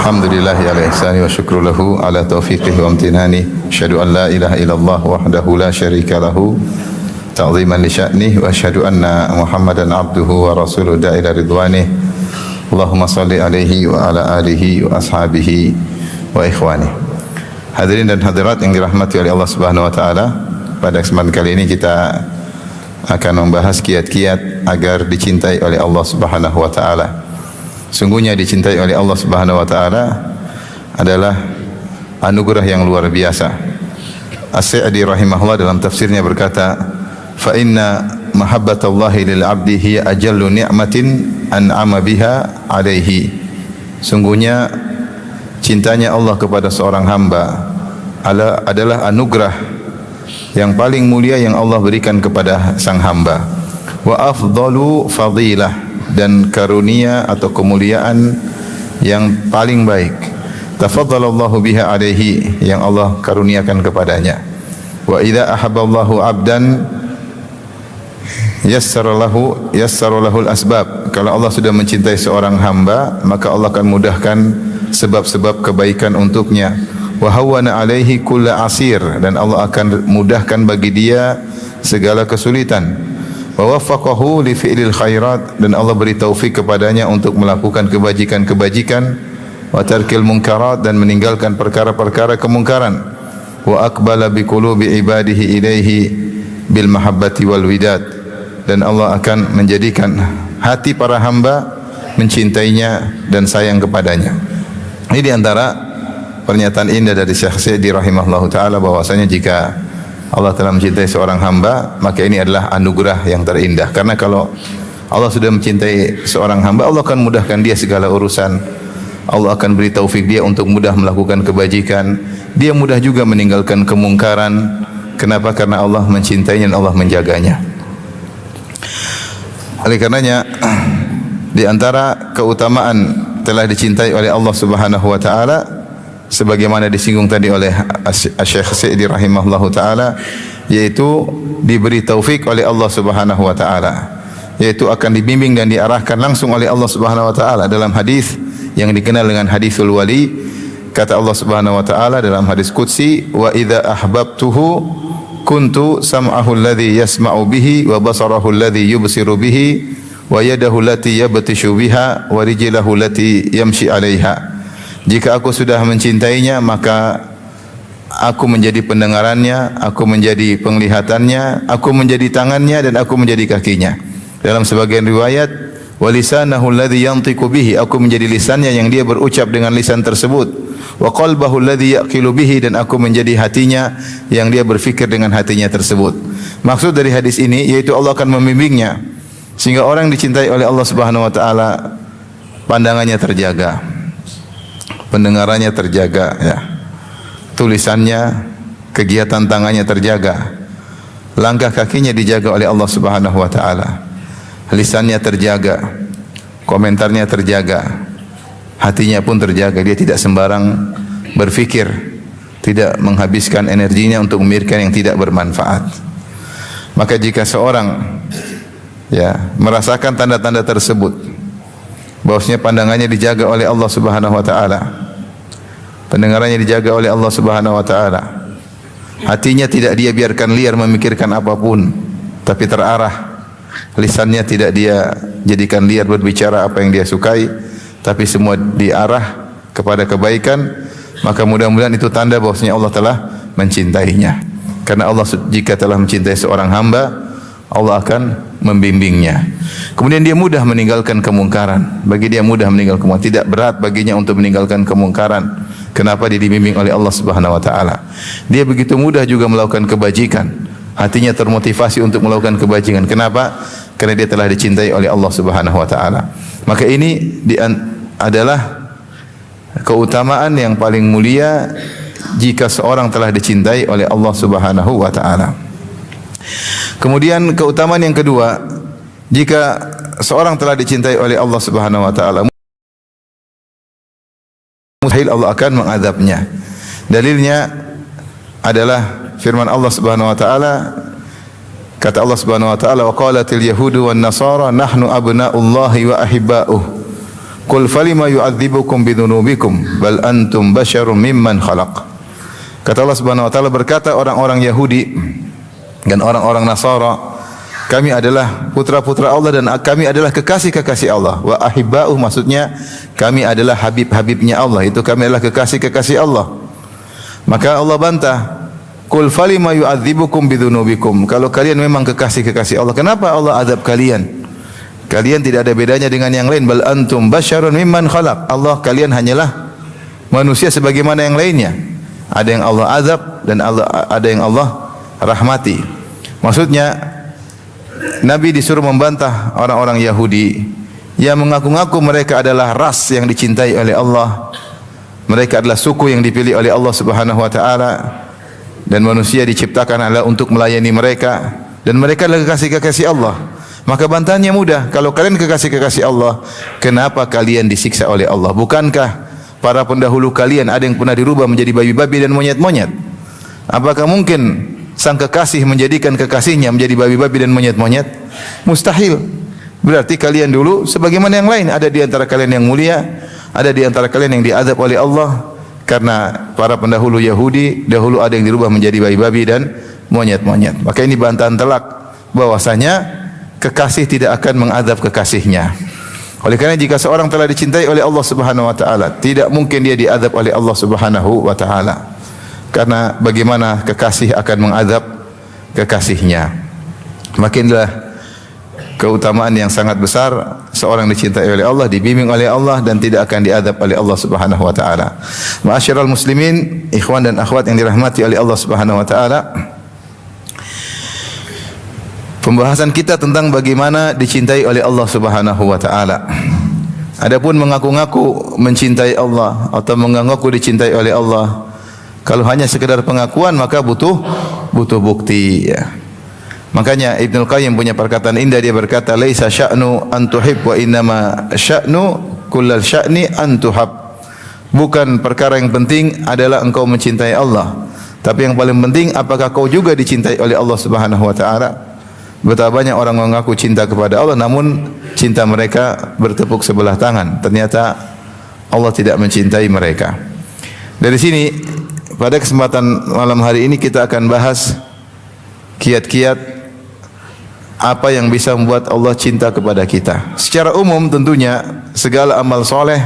Alhamdulillahi ala ihsani wa syukru lahu ala taufiqihi wa amtinani. Asyhadu an la ilaha illallah wahdahu la syarika lahu ta'ziman li sya'nih wa asyhadu anna Muhammadan abduhu wa rasuluhu da'ila ridwanih. Allahumma salli alaihi wa ala alihi wa ashabihi wa ikhwani. Hadirin dan hadirat yang dirahmati oleh Allah Subhanahu wa taala, pada kesempatan kali ini kita akan membahas kiat-kiat agar dicintai oleh Allah Subhanahu wa taala. Sungguhnya dicintai oleh Allah Subhanahu wa taala adalah anugerah yang luar biasa. As-Sa'di rahimahullah dalam tafsirnya berkata, "Fa inna mahabbatallahi lil 'abdi hiya ajallu ni'matin an'ama biha 'alaihi." Sungguhnya cintanya Allah kepada seorang hamba adalah anugerah yang paling mulia yang Allah berikan kepada sang hamba. Wa afdalu fadilah, dan karunia atau kemuliaan yang paling baik. Tafaddalallahu biha alaihi, yang Allah karuniakan kepadanya. Wa idza ahabballahu 'abdan yassara lahul asbab. Kalau Allah sudah mencintai seorang hamba, maka Allah akan mudahkan sebab-sebab kebaikan untuknya. Wa hawwana alaihi kulla asir, dan Allah akan mudahkan bagi dia segala kesulitan. Wa waffaqahu li fi'lil khairat, dan Allah beri taufik kepadanya untuk melakukan kebajikan-kebajikan. Wa tarkil munkarat, dan meninggalkan perkara-perkara kemungkaran. Wa aqbala bi qulubi ibadihi ilaihi bil mahabbati wal widad, dan Allah akan menjadikan hati para hamba mencintainya dan sayang kepadanya. Ini di antara pernyataan indah dari Syekh Sa'di rahimahullahu taala, bahwasanya jika Allah telah mencintai seorang hamba, maka ini adalah anugerah yang terindah. Karena kalau Allah sudah mencintai seorang hamba, Allah akan mudahkan dia segala urusan. Allah akan beri taufik dia untuk mudah melakukan kebajikan. Dia mudah juga meninggalkan kemungkaran. Kenapa? Karena Allah mencintainya dan Allah menjaganya. Oleh karenanya, di antara keutamaan telah dicintai oleh Allah Subhanahu wa taala, sebagaimana disinggung tadi oleh Syekh Sa'di rahimahullahu taala, yaitu diberi taufik oleh Allah Subhanahu wa taala, yaitu akan dibimbing dan diarahkan langsung oleh Allah Subhanahu wa taala. Dalam hadis yang dikenal dengan hadisul wali, kata Allah Subhanahu wa taala dalam hadis qudsi, "Wa idza ahbabtuhu kuntu sam'ahu alladhi yasma'u bihi wa basarahu alladhi yubsiru bihi wa yadahu allati yabtishu biha wa rijlahu allati yamshi 'alaiha." Jika aku sudah mencintainya, maka aku menjadi pendengarannya, aku menjadi penglihatannya, aku menjadi tangannya, dan aku menjadi kakinya. Dalam sebagian riwayat, walisanahu alladhi yantiqu bihi, aku menjadi lisannya yang dia berucap dengan lisan tersebut. Wa qalbahu alladhi yaqilu bihi, dan aku menjadi hatinya yang dia berfikir dengan hatinya tersebut. Maksud dari hadis ini yaitu Allah akan membimbingnya sehingga orang dicintai oleh Allah Subhanahu wa taala pandangannya terjaga, pendengarannya terjaga, ya, tulisannya, kegiatan tangannya terjaga, langkah kakinya dijaga oleh Allah Subhanahu wa taala, lisannya terjaga, komentarnya terjaga, hatinya pun terjaga. Dia tidak sembarang berfikir, tidak menghabiskan energinya untuk memikirkan yang tidak bermanfaat. Maka jika seorang merasakan tanda-tanda tersebut, bahwasanya pandangannya dijaga oleh Allah Subhanahu wa taala, pendengarannya dijaga oleh Allah Subhanahu wa taala, hatinya tidak dia biarkan liar memikirkan apapun, tapi terarah, lisannya tidak dia jadikan liar berbicara apa yang dia sukai, tapi semua diarah kepada kebaikan, maka mudah-mudahan itu tanda bahwasanya Allah telah mencintainya. Karena Allah jika telah mencintai seorang hamba, Allah akan membimbingnya. Kemudian dia mudah meninggalkan kemungkaran. Bagi dia mudah meninggalkan kemungkaran, tidak berat baginya untuk meninggalkan kemungkaran. Kenapa? Dia dibimbing oleh Allah Subhanahu wa taala. Dia begitu mudah juga melakukan kebajikan. Hatinya termotivasi untuk melakukan kebajikan. Kenapa? Karena dia telah dicintai oleh Allah Subhanahu wa taala. Maka ini adalah keutamaan yang paling mulia jika seorang telah dicintai oleh Allah Subhanahu wa taala. Kemudian keutamaan yang kedua, jika seorang telah dicintai oleh Allah Subhanahu wa taala, mustahil Allah akan mengadabnya. Dalilnya adalah firman Allah Subhanahu wa taala, kata Allah Subhanahu wa taala, "Wa qalatil yahudu wan nasara nahnu abna'ullahi wa ahibba'uh." Qul falima yu'adzibukum bidzunubikum bal antum basyarum mimman khalaq. Kata Allah Subhanahu wa taala berkata orang-orang Yahudi dan orang-orang Nasara, kami adalah putra-putra Allah dan kami adalah kekasih-kekasih Allah. Wa ahibba'uh maksudnya kami adalah habib-habibnya Allah. Itu kami adalah kekasih-kekasih Allah. Maka Allah bantah, qul falima yu'adzibukum bidzunubikum. Kalau kalian memang kekasih-kekasih Allah, kenapa Allah azab kalian? Kalian tidak ada bedanya dengan yang lain. Bal antum basyarun mimman khalaq. Allah, kalian hanyalah manusia sebagaimana yang lainnya. Ada yang Allah azab dan ada yang Allah rahmati. Maksudnya Nabi disuruh membantah orang-orang Yahudi yang mengaku-ngaku mereka adalah ras yang dicintai oleh Allah. Mereka adalah suku yang dipilih oleh Allah Subhanahu wa taala dan manusia diciptakan adalah untuk melayani mereka dan mereka adalah kekasih-kekasih Allah. Maka bantahannya mudah, kalau kalian kekasih-kekasih Allah, kenapa kalian disiksa oleh Allah? Bukankah para pendahulu kalian ada yang pernah dirubah menjadi babi-babi dan monyet-monyet? Apakah mungkin sang kekasih menjadikan kekasihnya menjadi babi-babi dan monyet-monyet? Mustahil. Berarti kalian dulu sebagaimana yang lain, ada di antara kalian yang mulia, ada di antara kalian yang diazab oleh Allah karena para pendahulu Yahudi dahulu ada yang dirubah menjadi babi-babi dan monyet-monyet. Maka ini bantahan telak bahwasanya kekasih tidak akan mengazab kekasihnya. Oleh kerana jika seorang telah dicintai oleh Allah Subhanahu wa taala, tidak mungkin dia diazab oleh Allah Subhanahu wa taala. Karena bagaimana kekasih akan mengazab kekasihnya. Makinlah keutamaan yang sangat besar seorang dicintai oleh Allah, dibimbing oleh Allah dan tidak akan diazab oleh Allah Subhanahu wa taala. Ma'asyiral muslimin, ikhwan dan akhwat yang dirahmati oleh Allah Subhanahu wa taala. Pembahasan kita tentang bagaimana dicintai oleh Allah Subhanahu wa taala. Adapun mengaku-ngaku mencintai Allah atau mengaku dicintai oleh Allah, kalau hanya sekedar pengakuan maka butuh bukti ya. Makanya Ibnu Qayyim punya perkataan indah, dia berkata laisa sya'nu an tuhib wa innama sya'nu kullal sya'ni an tuhab. Bukan perkara yang penting adalah engkau mencintai Allah, tapi yang paling penting apakah kau juga dicintai oleh Allah Subhanahu wa taala. Betapa banyak orang mengaku cinta kepada Allah namun cinta mereka bertepuk sebelah tangan. Ternyata Allah tidak mencintai mereka. Dari sini pada kesempatan malam hari ini kita akan bahas kiat-kiat apa yang bisa membuat Allah cinta kepada kita. Secara umum tentunya segala amal soleh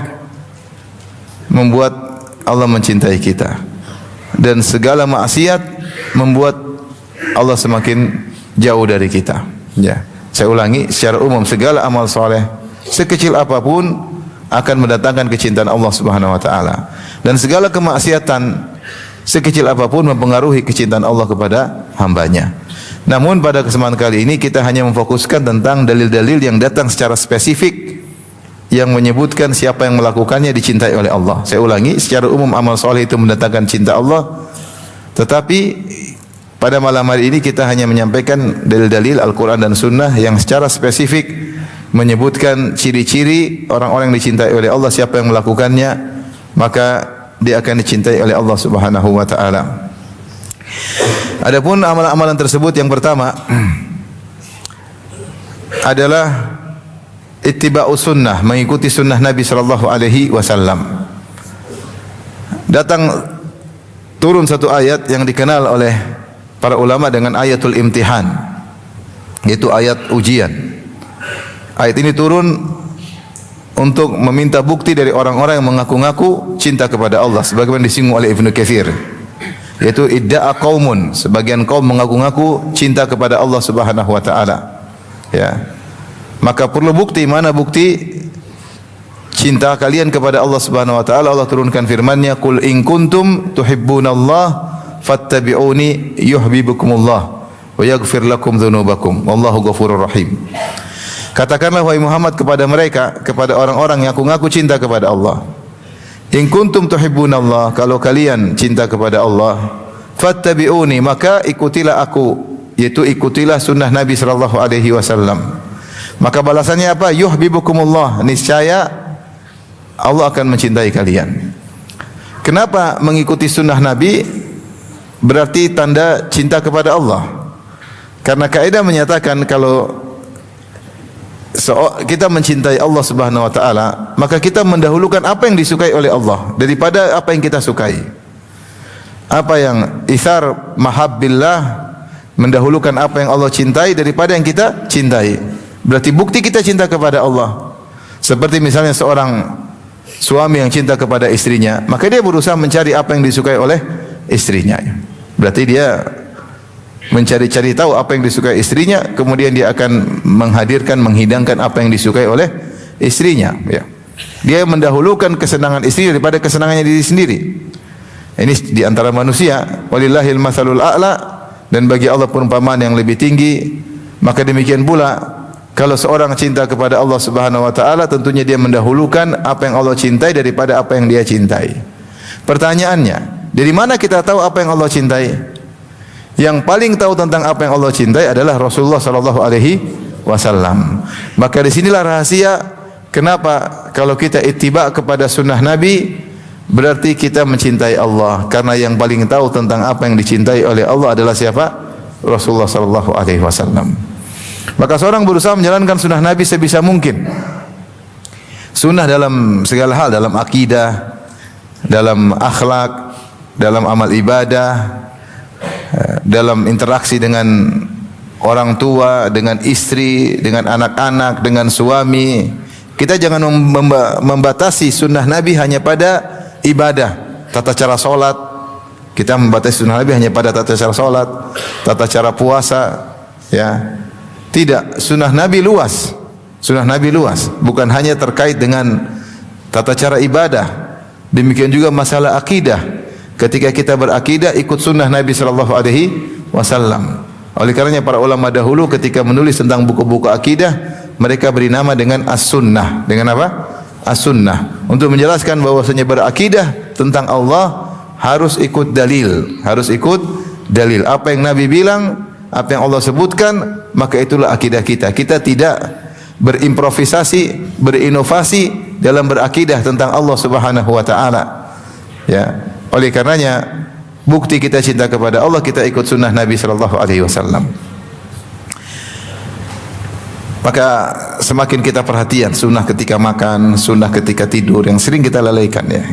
membuat Allah mencintai kita, dan segala maksiat membuat Allah semakin jauh dari kita. Ya, saya ulangi, secara umum segala amal soleh sekecil apapun akan mendatangkan kecintaan Allah Subhanahu wa taala, dan segala kemaksiatan sekecil apapun mempengaruhi kecintaan Allah kepada hambanya. Namun pada kesempatan kali ini kita hanya memfokuskan tentang dalil-dalil yang datang secara spesifik yang menyebutkan siapa yang melakukannya dicintai oleh Allah. Saya ulangi, secara umum amal soleh itu mendatangkan cinta Allah, tetapi pada malam hari ini kita hanya menyampaikan dalil-dalil Al-Quran dan Sunnah yang secara spesifik menyebutkan ciri-ciri orang-orang yang dicintai oleh Allah. Siapa yang melakukannya maka dia akan dicintai oleh Allah Subhanahu wa taala. Adapun amalan-amalan tersebut, yang pertama adalah ittiba'us sunnah, mengikuti sunnah Nabi sallallahu alaihi wasallam. Turun satu ayat yang dikenal oleh para ulama dengan ayatul imtihan, yaitu ayat ujian. Ayat ini turun untuk meminta bukti dari orang-orang yang mengaku-ngaku cinta kepada Allah, sebagaimana disinggung oleh Ibnu Katsir, yaitu idda'a qaumun, sebagian kaum mengaku-ngaku cinta kepada Allah Subhanahu wa taala. Ya. Maka perlu bukti. Mana bukti cinta kalian kepada Allah Subhanahu wa taala? Allah turunkan firman-Nya, "Qul in kuntum tuhibbunallaha fattabi'uni yuhibbukumullah wa yaghfir lakum dzunubakum wallahu ghafurur rahim." Katakanlah wahai Muhammad kepada mereka, kepada orang-orang yang ngaku cinta kepada Allah, in kuntum tuhibbunallah, kalau kalian cinta kepada Allah, fattabi'uni, maka ikutilah aku, yaitu ikutilah sunnah Nabi sallallahu alaihi wasallam. Maka balasannya apa? Yuhibbukumullah, niscaya Allah akan mencintai kalian. Kenapa mengikuti sunnah Nabi berarti tanda cinta kepada Allah? Karena kaidah menyatakan kalau kita mencintai Allah Subhanahu wa taala, maka kita mendahulukan apa yang disukai oleh Allah daripada apa yang kita sukai. Apa yang itsar mahabbillah, mendahulukan apa yang Allah cintai daripada yang kita cintai. Berarti bukti kita cinta kepada Allah. Seperti misalnya seorang suami yang cinta kepada istrinya, maka dia berusaha mencari apa yang disukai oleh istrinya. Berarti dia mencari-cari tahu apa yang disukai istrinya, kemudian dia akan menghadirkan, menghidangkan apa yang disukai oleh istrinya. Ya. Dia mendahulukan kesenangan istri daripada kesenangannya diri sendiri. Ini di antara manusia. Walillahil matsalul a'la, dan bagi Allah perumpamaan yang lebih tinggi. Maka demikian pula kalau seorang cinta kepada Allah Subhanahu wa taala, tentunya dia mendahulukan apa yang Allah cintai daripada apa yang dia cintai. Pertanyaannya, dari mana kita tahu apa yang Allah cintai? Yang paling tahu tentang apa yang Allah cintai adalah Rasulullah sallallahu alaihi wasallam. Maka di sinilah rahasia kenapa kalau kita ittiba kepada sunnah Nabi, berarti kita mencintai Allah, karena yang paling tahu tentang apa yang dicintai oleh Allah adalah siapa? Rasulullah sallallahu alaihi wasallam. Maka seorang berusaha menjalankan sunnah Nabi sebisa mungkin. Sunnah dalam segala hal, dalam akidah, dalam akhlak, dalam amal ibadah, dalam interaksi dengan orang tua, dengan istri, dengan anak-anak, dengan suami. Kita jangan membatasi sunnah Nabi hanya pada ibadah, tata cara solat. Kita membatasi sunnah Nabi hanya pada tata cara solat, tata cara puasa. Ya, tidak. Sunnah Nabi luas. Sunnah Nabi luas, bukan hanya terkait dengan tata cara ibadah. Demikian juga masalah akidah. Ketika kita berakidah, ikut sunnah Nabi sallallahu alaihi wasallam. Oleh karenanya para ulama dahulu ketika menulis tentang buku-buku akidah, mereka beri nama dengan as-sunnah. Dengan apa? As-sunnah. Untuk menjelaskan bahwasanya berakidah tentang Allah harus ikut dalil, harus ikut dalil. Apa yang Nabi bilang, apa yang Allah sebutkan, maka itulah akidah kita. Kita tidak berimprovisasi, berinovasi dalam berakidah tentang Allah Subhanahu wa taala. Ya. Oleh karenanya bukti kita cinta kepada Allah, kita ikut sunnah Nabi sallallahu alaihi wasallam. Maka semakin kita perhatian sunnah ketika makan, sunnah ketika tidur yang sering kita lalaikan ya.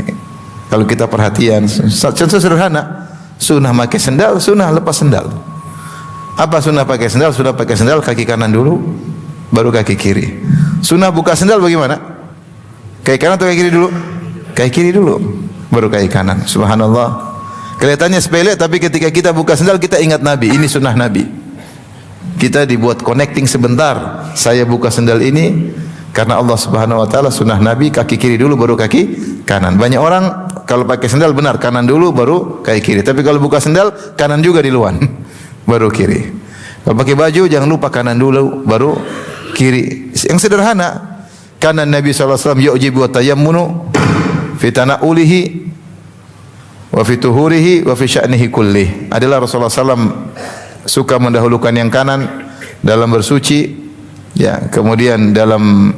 Kalau kita perhatian, contoh sederhana, sunnah pakai sendal, sunnah lepas sendal. Apa sunnah pakai sendal? Sunnah pakai sendal kaki kanan dulu, baru kaki kiri. Sunnah buka sendal bagaimana? Kaki kanan atau kaki kiri dulu? Kaki kiri dulu, baru kaki kanan. Subhanallah. Kelihatannya sepele, tapi ketika kita buka sendal kita ingat Nabi. Ini sunnah Nabi. Kita dibuat connecting sebentar. Saya buka sendal ini karena Allah Subhanahu wa taala, sunnah Nabi kaki kiri dulu baru kaki kanan. Banyak orang kalau pakai sendal benar kanan dulu baru kaki kiri. Tapi kalau buka sendal kanan juga duluan baru kiri. Kalau pakai baju jangan lupa kanan dulu baru kiri. Yang sederhana. Kanan Nabi sallallahu alaihi wasallam yu'jibu wa tayammunu fi tanaulihi wa fi tuhurihi wa fi sya'nihi kullih. Adalah Rasulullah SAW suka mendahulukan yang kanan dalam bersuci, ya, kemudian dalam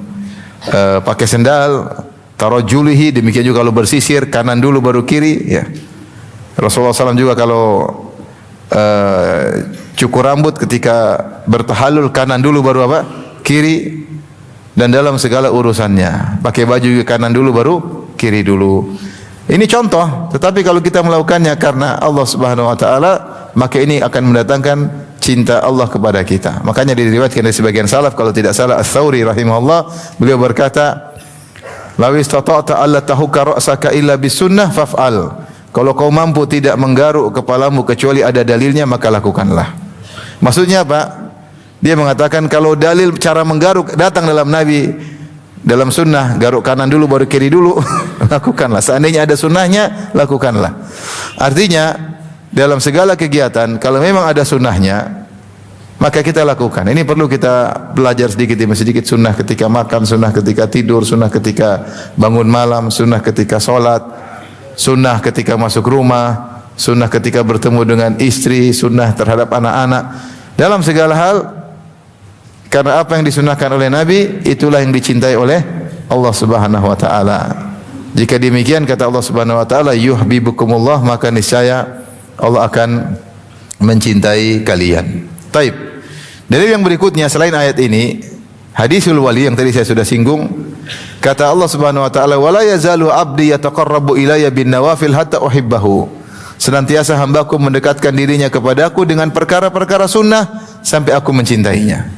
pakai sendal, tarajulihi, demikian juga kalau bersisir kanan dulu baru kiri, ya. Rasulullah SAW juga kalau cukur rambut ketika bertahalul kanan dulu baru apa? Kiri. Dan dalam segala urusannya pakai baju kanan dulu baru kiri dulu. Ini contoh, tetapi kalau kita melakukannya karena Allah Subhanahu wa taala, maka ini akan mendatangkan cinta Allah kepada kita. Makanya diriwayatkan dari sebagian salaf, kalau tidak salah Ats-Tsauri rahimahullah, beliau berkata, "Law istata'ta alla tahukka ra'saka illa bisunnah faf'al." Kalau kau mampu tidak menggaruk kepalamu kecuali ada dalilnya, maka lakukanlah. Maksudnya apa? Dia mengatakan kalau dalil cara menggaruk datang dalam Nabi, dalam sunnah, garuk kanan dulu baru kiri dulu, lakukanlah. Seandainya ada sunnahnya, lakukanlah. Artinya dalam segala kegiatan kalau memang ada sunnahnya, maka kita lakukan. Ini perlu kita belajar sedikit demi sedikit. Sunnah ketika makan, sunnah ketika tidur, sunnah ketika bangun malam, sunnah ketika solat, sunnah ketika masuk rumah, sunnah ketika bertemu dengan istri, sunnah terhadap anak-anak. Dalam segala hal, karena apa yang disunahkan oleh Nabi, itulah yang dicintai oleh Allah Subhanahu wa taala. Jika demikian kata Allah Subhanahu wa taala, yuhibbukumullah, maka niscaya Allah akan mencintai kalian. Taib. Dalil yang berikutnya selain ayat ini, Hadisul wali yang tadi saya sudah singgung, kata Allah Subhanahu wa taala, "Wala yazalu 'abdi yataqarrabu ilayya bin nawafil hatta uhibbahu." Senantiasa hambaku mendekatkan dirinya kepadaku dengan perkara-perkara sunnah sampai aku mencintainya.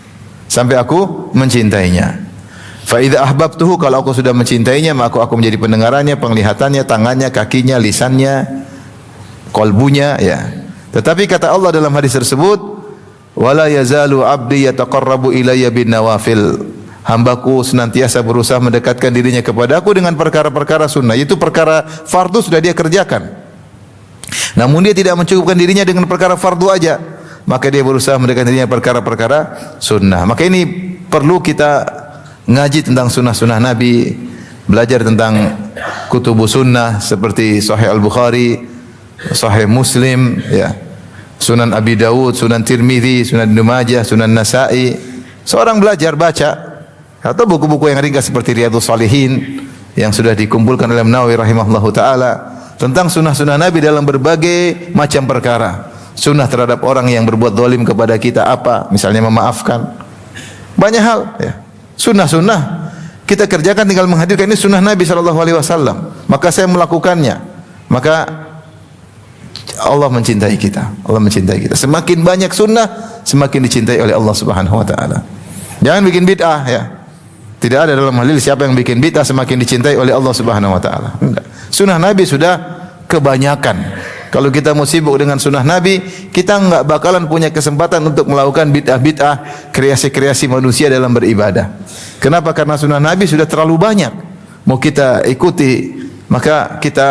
Sampai aku mencintainya. Fa idza ahbabtuhu, kalau aku sudah mencintainya, maka aku menjadi pendengarannya, penglihatannya, tangannya, kakinya, lisannya, qalbunya, ya. Tetapi kata Allah dalam hadis tersebut, wala yazalu 'abdi yataqarrabu ilayya bin nawafil. Hambaku senantiasa berusaha mendekatkan dirinya kepadaku dengan perkara-perkara sunnah. Itu perkara fardu sudah dia kerjakan. Namun dia tidak mencukupkan dirinya dengan perkara fardu aja. Maka dia berusaha mendekatkan dirinya perkara-perkara sunnah. Maka ini perlu kita ngaji tentang sunnah-sunnah Nabi, belajar tentang kutubus sunnah seperti Sahih Al-Bukhari, Sahih Muslim, ya, Sunan Abi Dawud, Sunan Tirmidzi, Sunan Ibnu Majah, Sunan Nasa'i. Seorang belajar baca atau buku-buku yang ringkas seperti Riyadhus Shalihin yang sudah dikumpulkan oleh Nawawi rahimahullahu taala tentang sunnah-sunnah Nabi dalam berbagai macam perkara. Sunnah terhadap orang yang berbuat zalim kepada kita apa? Misalnya memaafkan. Banyak hal, ya. Sunnah-sunnah kita kerjakan, tinggal menghadirkan ini sunnah Nabi sallallahu alaihi wasallam. Maka saya melakukannya. Maka Allah mencintai kita. Allah mencintai kita. Semakin banyak sunnah, semakin dicintai oleh Allah Subhanahu wa taala. Jangan bikin bid'ah, ya. Tidak ada dalam hadis siapa yang bikin bid'ah semakin dicintai oleh Allah Subhanahu wa taala. Enggak. Sunnah Nabi sudah kebanyakan. Kalau kita mau sibuk dengan sunnah Nabi, kita enggak bakalan punya kesempatan untuk melakukan bid'ah-bid'ah, kreasi-kreasi manusia dalam beribadah. Kenapa? Karena sunnah Nabi sudah terlalu banyak. Mau kita ikuti, maka kita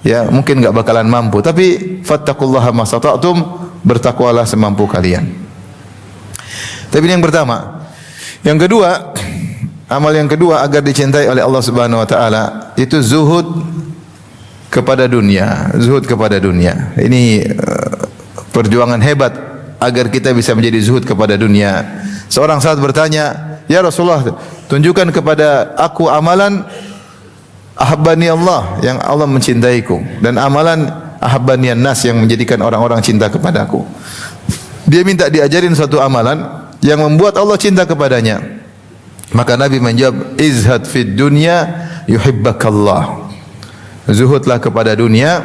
ya mungkin enggak bakalan mampu. Tapi fattaqullaha masata'tum, bertakwalah semampu kalian. Tapi ini yang pertama. Yang kedua, amal yang kedua agar dicintai oleh Allah Subhanahu wa taala itu zuhud kepada dunia, zuhud kepada dunia. Ini perjuangan hebat agar kita bisa menjadi zuhud kepada dunia. Seorang sahabat bertanya, "Ya Rasulullah, tunjukkan kepada aku amalan ahabbani Allah, yang Allah mencintaiku, dan amalan ahabbani an-nas, yang menjadikan orang-orang cinta kepadaku." Dia minta diajarin suatu amalan yang membuat Allah cinta kepadanya. Maka Nabi menjawab, "Izhad fid dunya yuhibbakallah." Zuhudlah kepada dunia,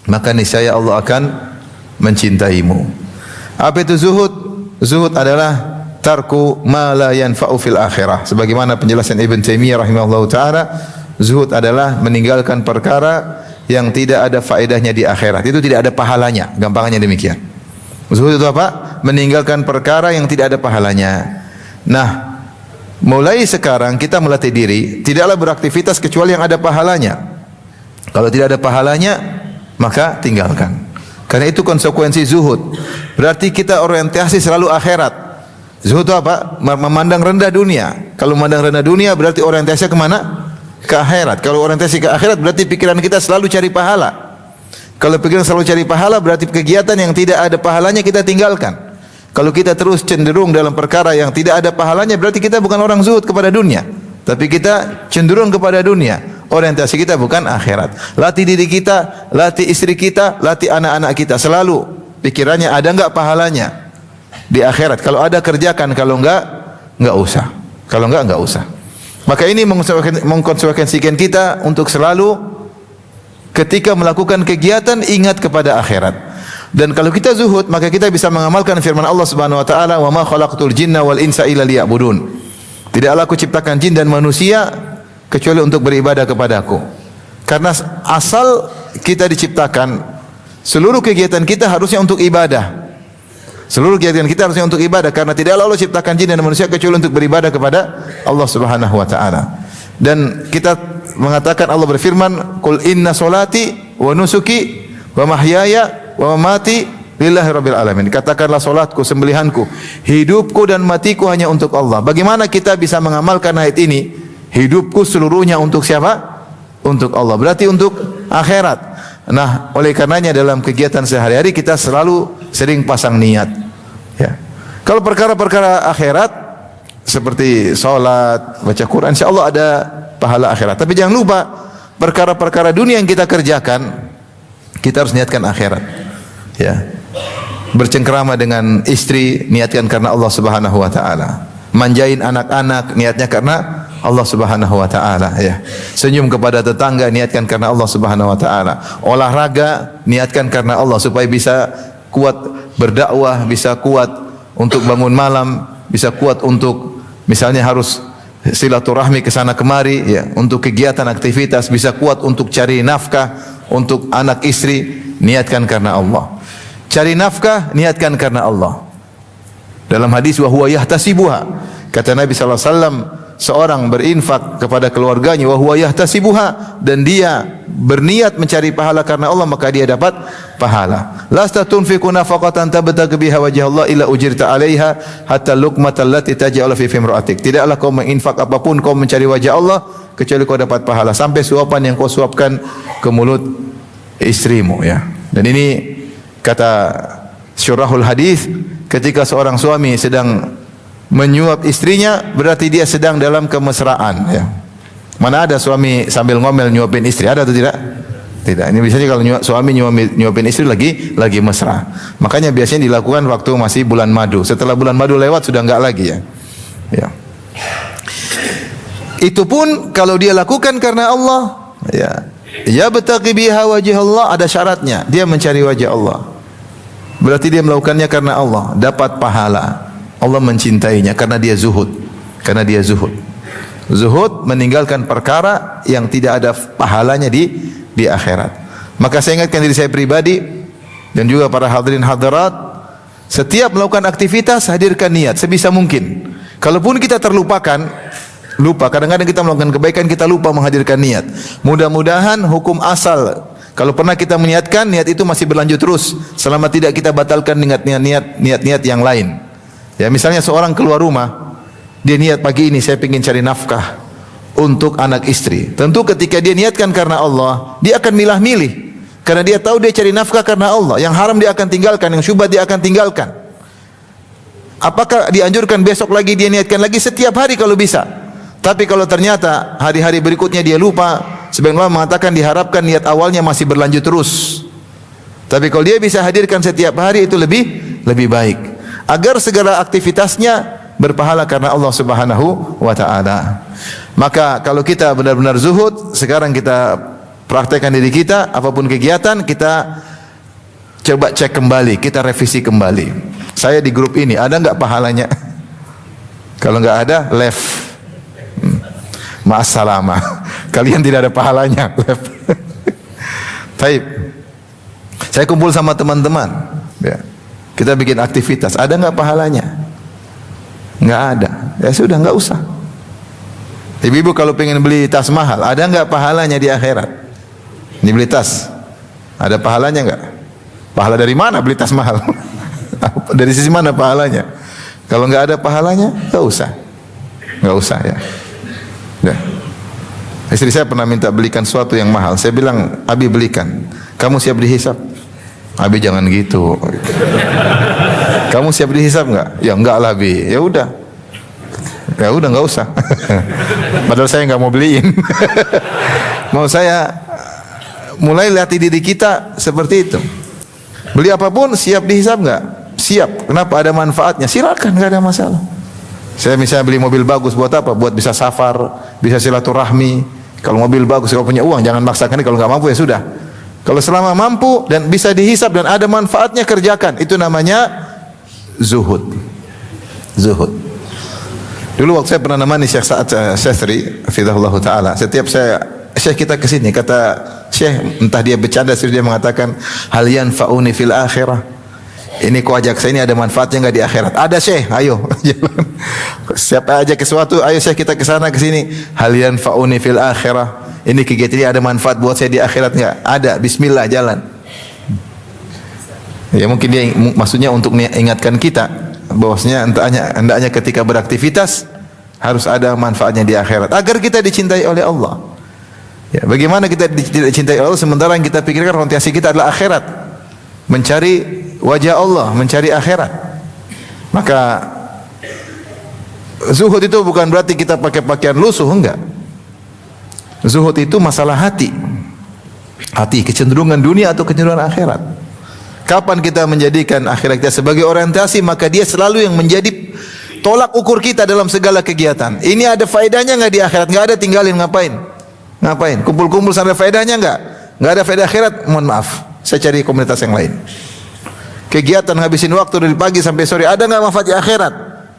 maka niscaya Allah akan mencintaimu. Apa itu zuhud? Zuhud adalah tarku ma la yanfa'u fil akhirah. Sebagaimana penjelasan Ibn Taimiyah rahimahullahu taala, zuhud adalah meninggalkan perkara yang tidak ada faedahnya di akhirat. Itu tidak ada pahalanya, gampangnya demikian. Zuhud itu apa? Meninggalkan perkara yang tidak ada pahalanya. Nah, mulai sekarang kita melatih diri tidaklah beraktivitas kecuali yang ada pahalanya. Kalau tidak ada pahalanya, maka tinggalkan. Karena itu konsekuensi zuhud. Berarti kita orientasi selalu akhirat. Zuhud itu apa? Memandang rendah dunia. Kalau memandang rendah dunia berarti orientasinya kemana? Ke akhirat. Kalau orientasi ke akhirat berarti pikiran kita selalu cari pahala. Kalau pikiran selalu cari pahala berarti kegiatan yang tidak ada pahalanya kita tinggalkan. Kalau kita terus cenderung dalam perkara yang tidak ada pahalanya berarti kita bukan orang zuhud kepada dunia, tapi kita cenderung kepada dunia. Orientasi kita bukan akhirat. Latih diri kita, latih istri kita, latih anak-anak kita. Selalu pikirannya ada enggak pahalanya di akhirat. Kalau ada kerjakan, kalau enggak usah. Kalau enggak usah. Maka ini mengkonsekuensikan kita untuk selalu ketika melakukan kegiatan ingat kepada akhirat. Dan kalau kita zuhud, maka kita bisa mengamalkan firman Allah Subhanahu wa taala, "Wa ma khalaqtul jinna wal insa illa liya'budun." Tidaklah aku ciptakan jin dan manusia kecuali untuk beribadah kepadaku. Karena asal kita diciptakan, seluruh kegiatan kita harusnya untuk ibadah. Seluruh kegiatan kita harusnya untuk ibadah, karena tidaklah Allah ciptakan jin dan manusia kecuali untuk beribadah kepada Allah Subhanahu wa taala. Dan kita mengatakan, Allah berfirman, "Qul inna solati wa nusuki wa mahyaya wa mamati lillahi rabbil alamin." Katakanlah salatku, sembelihanku, hidupku dan matiku hanya untuk Allah. Bagaimana kita bisa mengamalkan ayat ini? Hidupku seluruhnya untuk siapa? Untuk Allah. Berarti untuk akhirat. Nah, oleh karenanya dalam kegiatan sehari-hari kita selalu sering pasang niat. Ya. Kalau perkara-perkara akhirat seperti salat, baca Quran, insyaallah ada pahala akhirat. Tapi jangan lupa perkara-perkara dunia yang kita kerjakan, kita harus niatkan akhirat. Ya. Bercengkrama dengan istri, niatkan karena Allah Subhanahu wa taala. manjain anak-anak, niatnya karena Allah Subhanahu wa taala ya. Senyum kepada tetangga, niatkan karena Allah Subhanahu wa taala. Olahraga, niatkan karena Allah supaya bisa kuat berdakwah, bisa kuat untuk bangun malam, bisa kuat untuk misalnya harus silaturahmi ke sana kemari ya, untuk kegiatan aktivitas, bisa kuat untuk cari nafkah untuk anak istri, niatkan karena Allah. Cari nafkah, niatkan karena Allah. Dalam hadis wa huwa yahtasibuha, kata Nabi sallallahu alaihi wasallam, seorang berinfak kepada keluarganya wa huwa yahtasibuha, dan dia berniat mencari pahala karena Allah, maka dia dapat pahala. Lasta tunfiqu nafaqatan tabtaghi biha wajha Allah illa ujirta 'alaiha hatta luqmatal lati taj'alu fi imra'atik. Tidaklah kau menginfak apapun kau mencari wajah Allah kecuali kau dapat pahala sampai suapan yang kau suapkan ke mulut istrimu ya. Dan ini kata syurahul hadis, ketika seorang suami sedang menyuap istrinya berarti dia sedang dalam kemesraan ya. Mana ada suami sambil ngomel nyuapin istri, ada atau tidak? Tidak. Ini biasanya kalau suami nyuapin istri lagi mesra. Makanya biasanya dilakukan waktu masih bulan madu. Setelah bulan madu lewat sudah enggak lagi ya. Ya. Itu pun kalau dia lakukan karena Allah ya. Ya betaqi biha wajh Allah, ada syaratnya. Dia mencari wajah Allah. Berarti dia melakukannya karena Allah, dapat pahala. Allah mencintainya karena dia zuhud. Karena dia zuhud. Zuhud meninggalkan perkara yang tidak ada pahalanya di akhirat. Maka saya ingatkan diri saya pribadi dan juga para hadirin hadirat, setiap melakukan aktivitas hadirkan niat sebisa mungkin. Kalaupun kita terlupakan, lupa, kadang-kadang kita melakukan kebaikan kita lupa menghadirkan niat. Mudah-mudahan hukum asal, kalau pernah kita meniatkan, niat itu masih berlanjut terus selama tidak kita batalkan niat-niat yang lain. Ya, misalnya seorang keluar rumah, dia niat pagi ini saya ingin cari nafkah untuk anak istri. Tentu ketika dia niatkan karena Allah, dia akan milah-milih. Karena dia tahu dia cari nafkah karena Allah. Yang haram dia akan tinggalkan, yang syubhat dia akan tinggalkan. Apakah dianjurkan besok lagi dia niatkan lagi? Setiap hari kalau bisa. Tapi kalau ternyata hari-hari berikutnya dia lupa, sebagian ulama mengatakan diharapkan niat awalnya masih berlanjut terus. Tapi kalau dia bisa hadirkan setiap hari itu lebih baik. Agar segala aktivitasnya berpahala karena Allah Subhanahu wa taala. Maka kalau kita benar-benar zuhud, sekarang kita praktekkan diri kita, apapun kegiatan kita coba cek kembali, kita revisi kembali. Saya di grup ini ada enggak pahalanya? Kalau enggak ada, left. Ma'assalamah. Kalian tidak ada pahalanya, left. Baik. Saya kumpul sama teman-teman, ya. Kita bikin aktivitas, ada enggak pahalanya? Enggak ada. Ya sudah, enggak usah. Ibu-ibu kalau pengen beli tas mahal, ada enggak pahalanya di akhirat? Ini beli tas, ada pahalanya enggak? Pahala dari mana beli tas mahal? Dari sisi mana pahalanya? Kalau enggak ada pahalanya, enggak usah. Enggak usah ya. Ya. Istri saya pernah minta belikan sesuatu yang mahal. Saya bilang, Abi belikan. Kamu siap dihisab? Abi jangan gitu. Kamu siap dihisab enggak? Ya enggak lah Bi. Ya udah enggak usah. Padahal saya enggak mau beliin. Mau saya mulai latih diri kita seperti itu. Beli apapun siap dihisab enggak? Siap. Kenapa? Ada manfaatnya. Silakan, enggak ada masalah. Saya misalnya beli mobil bagus buat apa? Buat bisa safar, bisa silaturahmi. Kalau mobil bagus, kalau punya uang jangan maksakan. Kalau enggak mampu ya sudah. Kalau selama mampu dan bisa dihisab dan ada manfaatnya, kerjakan. Itu namanya zuhud. Zuhud. Dulu waktu saya pernah nemani Syekh Sa'ad Syastri, hafizahullah taala. Setiap Syekh kita ke sini, kata Syekh, entah dia bercanda serius, dia mengatakan, hal yanfa'uni fil akhirah. Ini kau ajak saya, ini ada manfaatnya enggak di akhirat? Ada Syekh, ayo. Siapa ajak ke sesuatu, ayo Syekh kita ke sana ke sini. Hal yanfa'uni fil akhirah. Ini kegiatan ini ada manfaat buat saya di akhirat enggak? Ada, bismillah jalan. Ya mungkin dia maksudnya untuk ingatkan kita bahwasanya hendaknya ketika beraktivitas harus ada manfaatnya di akhirat agar kita dicintai oleh Allah. Ya, bagaimana kita tidak dicintai oleh Allah sementara yang kita pikirkan orientasi kita adalah akhirat. Mencari wajah Allah, mencari akhirat. Maka zuhud itu bukan berarti kita pakai pakaian lusuh, enggak. Zuhud itu masalah hati. Hati, kecenderungan dunia atau kecenderungan akhirat. Kapan kita menjadikan akhirat kita sebagai orientasi, maka dia selalu yang menjadi tolak ukur kita dalam segala kegiatan. Ini ada faedahnya enggak di akhirat? Enggak ada, tinggalin. Ngapain? Ngapain? Kumpul-kumpul ada faedahnya enggak? Enggak ada faedah akhirat, mohon maaf. Saya cari komunitas yang lain. Kegiatan habisin waktu dari pagi sampai sore, ada enggak manfaat di akhirat?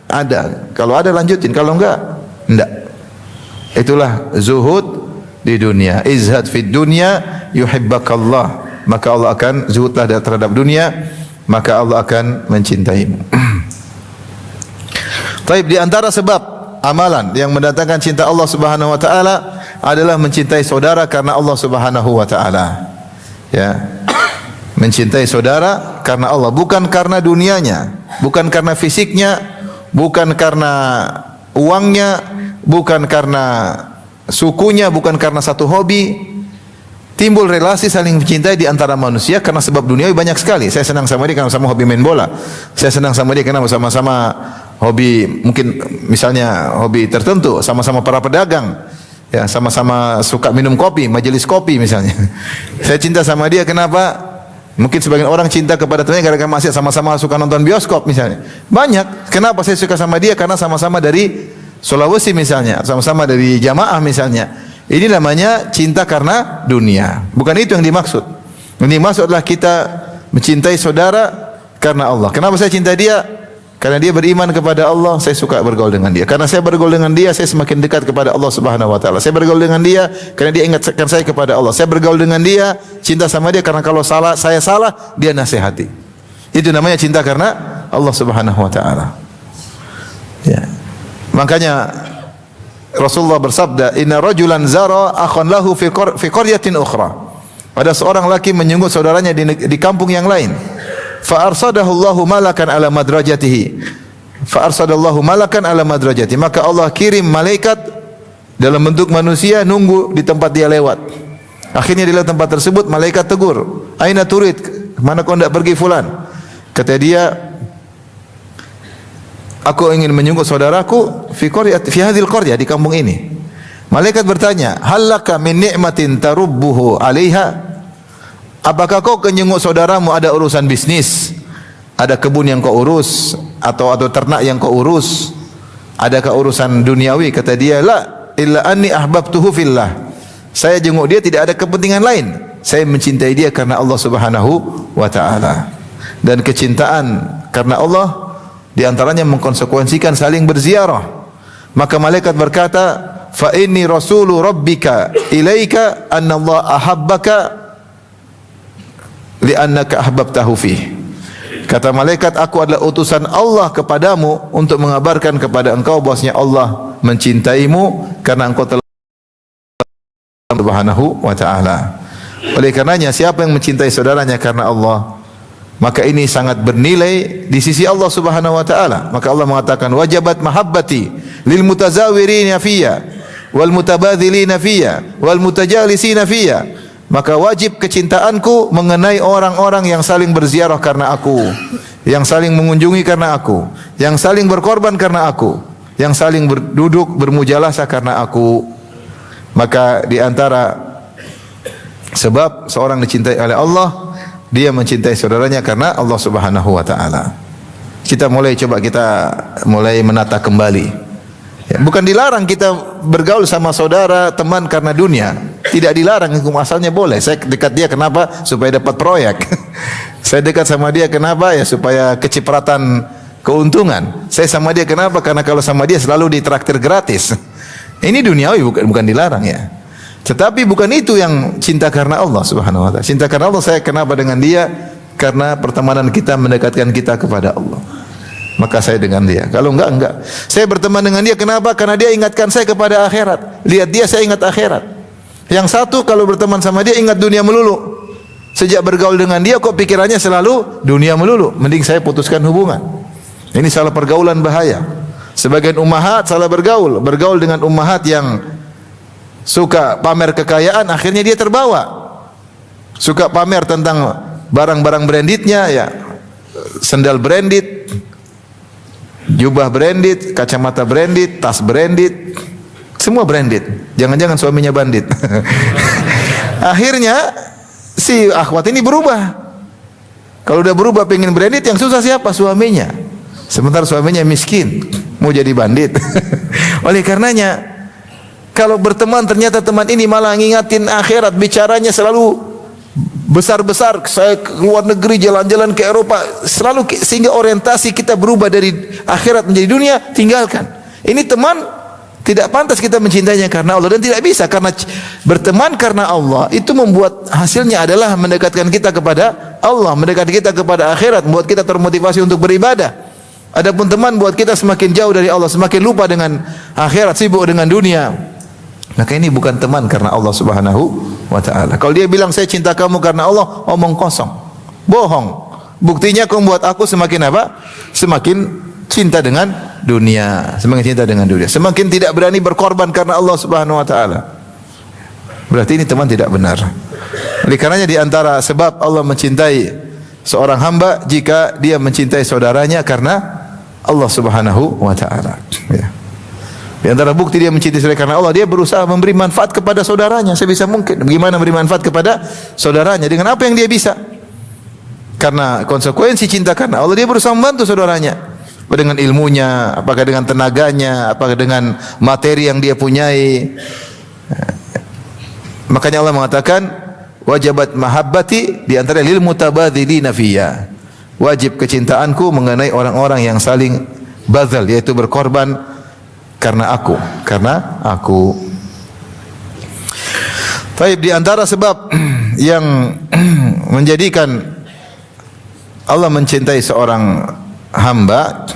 Ada. Kalau ada lanjutin, kalau enggak, enggak. Itulah zuhud di dunia. Izhad fid dunya yuhibbakallah. Maka Allah akan zuhudlah terhadap dunia, maka Allah akan mencintaimu. Taib, di antara sebab amalan yang mendatangkan cinta Allah Subhanahu wa taala adalah mencintai saudara karena Allah Subhanahu wa taala. Ya. Mencintai saudara karena Allah, bukan karena dunianya, bukan karena fisiknya, bukan karena uangnya, bukan karena sukunya, bukan karena satu hobi. Timbul relasi saling mencintai di antara manusia karena sebab duniawi banyak sekali. Saya senang sama dia karena sama hobi main bola. Saya senang sama dia karena sama-sama hobi, mungkin misalnya hobi tertentu, sama-sama para pedagang. Ya, sama-sama suka minum kopi, majelis kopi misalnya. Saya cinta sama dia kenapa? Mungkin sebagian orang cinta kepada temannya gara-gara masih sama-sama suka nonton bioskop misalnya. Banyak. Kenapa saya suka sama dia? Karena sama-sama dari Sulawesi misalnya, sama-sama dari jamaah misalnya. Ini namanya cinta karena dunia. Bukan itu yang dimaksud. Yang dimaksud adalah kita mencintai saudara karena Allah. Kenapa saya cinta dia? Karena dia beriman kepada Allah, saya suka bergaul dengan dia. Karena saya bergaul dengan dia, saya semakin dekat kepada Allah Subhanahu wa taala. Saya bergaul dengan dia karena dia ingatkan saya kepada Allah. Saya bergaul dengan dia, cinta sama dia karena kalau salah, saya salah, dia nasihati. Itu namanya cinta karena Allah Subhanahu wa taala. Ya. Makanya Rasulullah bersabda, "Inna rajulan zara akhan lahu fi qaryatin ukhra." Ada seorang laki menyunggut saudaranya di kampung yang lain. Fa arsadahu Allahu malakan ala madrajatihi. Fa arsadallahu malakan ala madrajati. Maka Allah kirim malaikat dalam bentuk manusia nunggu di tempat dia lewat. Akhirnya di tempat tersebut malaikat tegur, "Aina turid? Mana kau hendak pergi fulan?" Kata dia, "Aku ingin menyunggut saudaraku fi hadhil qaryah, di kampung ini." Malaikat bertanya, "Hal laka min ni'matin tarubbuhu 'alaiha?" Apakah kau menyunggut saudaramu ada urusan bisnis? Ada kebun yang kau urus atau ternak yang kau urus? Adakah urusan duniawi? Kata dia, "La illa anni ahbabtuhu fillah." Saya jenguk dia tidak ada kepentingan lain. Saya mencintai dia karena Allah Subhanahu wa taala. Dan kecintaan karena Allah di antaranya mengkonsekuensikan saling berziarah. Maka malaikat berkata, "Fa inni rasulu rabbika ilaika anna Allah ahabbaka li'annaka ahbabtahu fih." Kata malaikat, "Aku adalah utusan Allah kepadamu untuk mengabarkan kepada engkau bahwasanya Allah mencintaimu karena engkau telah Subhanahu wa taala." Oleh karenanya siapa yang mencintai saudaranya karena Allah, maka ini sangat bernilai di sisi Allah Subhanahu wa taala. Maka Allah mengatakan, "Wajabat mahabbati lil mutazawirina fiyya wal mutabadzilina fiyya wal mutajalisina fiyya." Maka wajib kecintaanku mengenai orang-orang yang saling berziarah karena aku, yang saling mengunjungi karena aku, yang saling berkorban karena aku, yang saling berduduk bermujalasah karena aku. Maka di antara sebab seorang dicintai oleh Allah, dia mencintai saudaranya karena Allah Subhanahu wa taala. Kita mulai menata kembali. Ya, bukan dilarang kita bergaul sama saudara, teman karena dunia. Tidak dilarang, hukum asalnya boleh. Saya dekat dia kenapa? Supaya dapat proyek. Saya dekat sama dia kenapa? Ya supaya kecipratan keuntungan. Saya sama dia kenapa? Karena kalau sama dia selalu ditraktir gratis. Ini duniawi, bukan dilarang ya. Tetapi bukan itu yang cinta karena Allah Subhanahu wa taala. Cinta karena Allah, saya kenapa dengan dia? Karena pertemanan kita mendekatkan kita kepada Allah. Maka saya dengan dia. Kalau enggak. Saya berteman dengan dia kenapa? Karena dia ingatkan saya kepada akhirat. Lihat dia, saya ingat akhirat. Yang satu kalau berteman sama dia ingat dunia melulu. Sejak bergaul dengan dia kok pikirannya selalu dunia melulu. Mending saya putuskan hubungan. Ini salah pergaulan bahaya. Sebagian ummahat salah bergaul dengan ummahat yang suka pamer kekayaan, akhirnya dia terbawa. Suka pamer tentang barang-barang brandednya, ya. Sendal branded, jubah branded, kacamata branded, tas branded, semua branded. Jangan-jangan suaminya bandit. Akhirnya si akhwat ini berubah. Kalau udah berubah pengen branded, yang susah siapa? Suaminya. Sementara suaminya miskin. mau jadi bandit. Oleh karenanya, kalau berteman ternyata teman ini malah ngingatin akhirat, bicaranya selalu besar-besar, saya ke luar negeri, jalan-jalan ke Eropa, selalu sehingga orientasi kita berubah dari akhirat menjadi dunia, tinggalkan. Ini teman tidak pantas kita mencintainya karena Allah, dan tidak bisa, karena berteman karena Allah itu membuat hasilnya adalah mendekatkan kita kepada Allah, mendekatkan kita kepada akhirat, membuat kita termotivasi untuk beribadah. Adapun teman buat kita semakin jauh dari Allah, semakin lupa dengan akhirat, sibuk dengan dunia. Maka ini bukan teman karena Allah Subhanahu wa ta'ala. Kalau dia bilang saya cinta kamu karena Allah, omong kosong, bohong. Buktinya kau membuat aku semakin apa? Semakin cinta dengan dunia, semakin cinta dengan dunia, semakin tidak berani berkorban karena Allah Subhanahu wa ta'ala. Berarti ini teman tidak benar. Oleh karenanya di antara sebab Allah mencintai seorang hamba jika dia mencintai saudaranya karena Allah Subhanahu wa ta'ala. Ya. Di antara bukti dia mencintai saudara karena Allah, dia berusaha memberi manfaat kepada saudaranya sebisa mungkin. Bagaimana memberi manfaat kepada saudaranya? Dengan apa yang dia bisa. Karena konsekuensi cinta karena Allah, dia berusaha membantu saudaranya. Apakah dengan ilmunya, apakah dengan tenaganya, apakah dengan materi yang dia punyai. Makanya Allah mengatakan, wajabat mahabbati di antara lil mutabadzilina fiyya. Wajib kecintaanku mengenai orang-orang yang saling bazal, yaitu berkorban karena aku, Baik, di antara sebab yang menjadikan Allah mencintai seorang hamba,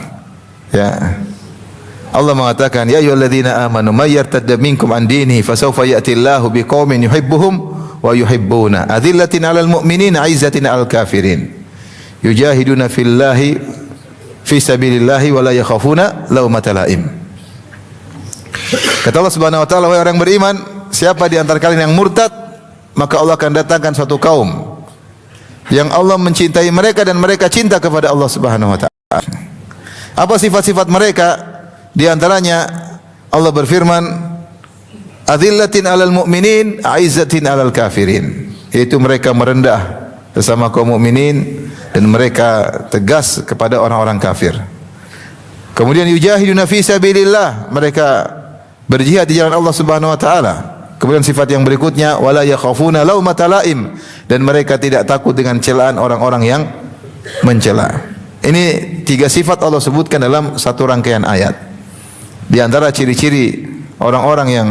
ya, Allah mengatakan, ya ayyuhalladzina amanu may yartadda minkum an dinihi fasawfa ya'ti Allahu biqaumin yuhibbuhum wa yuhibbuna adzillatin 'alal mu'minina 'izzatin 'alal kafirin yujahiduna fillahi fi sabilillahi wa la yakhafuna laumata laim. Kata Allah Subhanahu wa ta'ala, wahai orang beriman, siapa di antara kalian yang murtad, maka Allah akan datangkan suatu kaum yang Allah mencintai mereka dan mereka cinta kepada Allah Subhanahu wa ta'ala. Apa sifat-sifat mereka? Di antaranya Allah berfirman, adzillatin 'alal mu'minin, 'izzatin 'alal kafirin. Yaitu mereka merendah bersama kaum mukminin dan mereka tegas kepada orang-orang kafir. Kemudian yujahiduna fi sabilillah, mereka berjihad di jalan Allah Subhanahu wa ta'ala. Kemudian sifat yang berikutnya, wala yakhafuna laumata laim, dan mereka tidak takut dengan celaan orang-orang yang mencela. Ini tiga sifat Allah sebutkan dalam satu rangkaian ayat. Di antara ciri-ciri orang-orang yang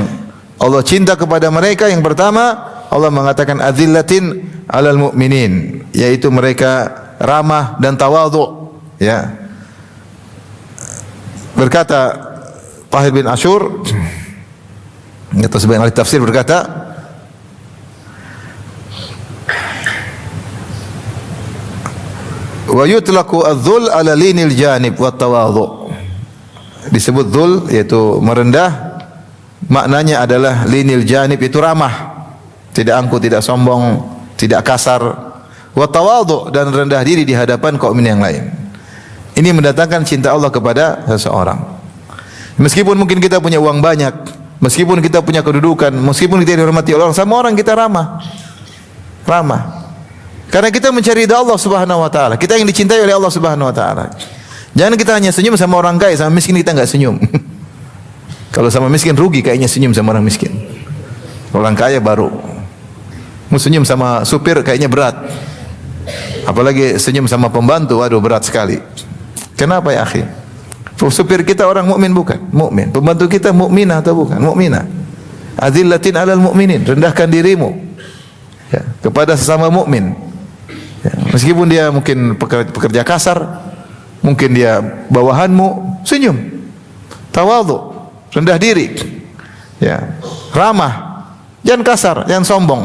Allah cinta kepada mereka, yang pertama Allah mengatakan adzillatin 'alal mu'minin, yaitu mereka ramah dan tawadhu, ya. Berkata Tahir bin Ashur atau sebagian ahli tafsir berkata, wa yutlaqu adh-dhul 'ala linil janib wa tawadhu. Disebut dhul yaitu merendah, maknanya adalah linil janib itu ramah, tidak angkuh, tidak sombong, tidak kasar. Wa tawadhu, dan rendah diri di hadapan kaum yang lain. Ini mendatangkan cinta Allah kepada seseorang. Meskipun mungkin kita punya uang banyak, meskipun kita punya kedudukan, meskipun kita dihormati orang, sama orang kita ramah. Karena kita mencari ridha Allah Subhanahu wa ta'ala. Kita yang dicintai oleh Allah Subhanahu wa ta'ala. Jangan kita hanya senyum sama orang kaya, sama miskin kita enggak senyum. Kalau sama miskin rugi kayaknya senyum sama orang miskin. Orang kaya baru. Mau senyum sama supir kayaknya berat. Apalagi senyum sama pembantu, waduh berat sekali. Kenapa ya akhi? Supir kita orang mukmin bukan? Mukmin. Pembantu kita mukminah atau bukan? Mukminah. Adzillatin 'alal mu'minin, rendahkan dirimu, ya, kepada sesama mukmin. Ya, meskipun dia mungkin pekerja kasar, mungkin dia bawahanmu, senyum. Tawadhu, rendah diri. Ya, ramah. Jangan kasar, jangan sombong.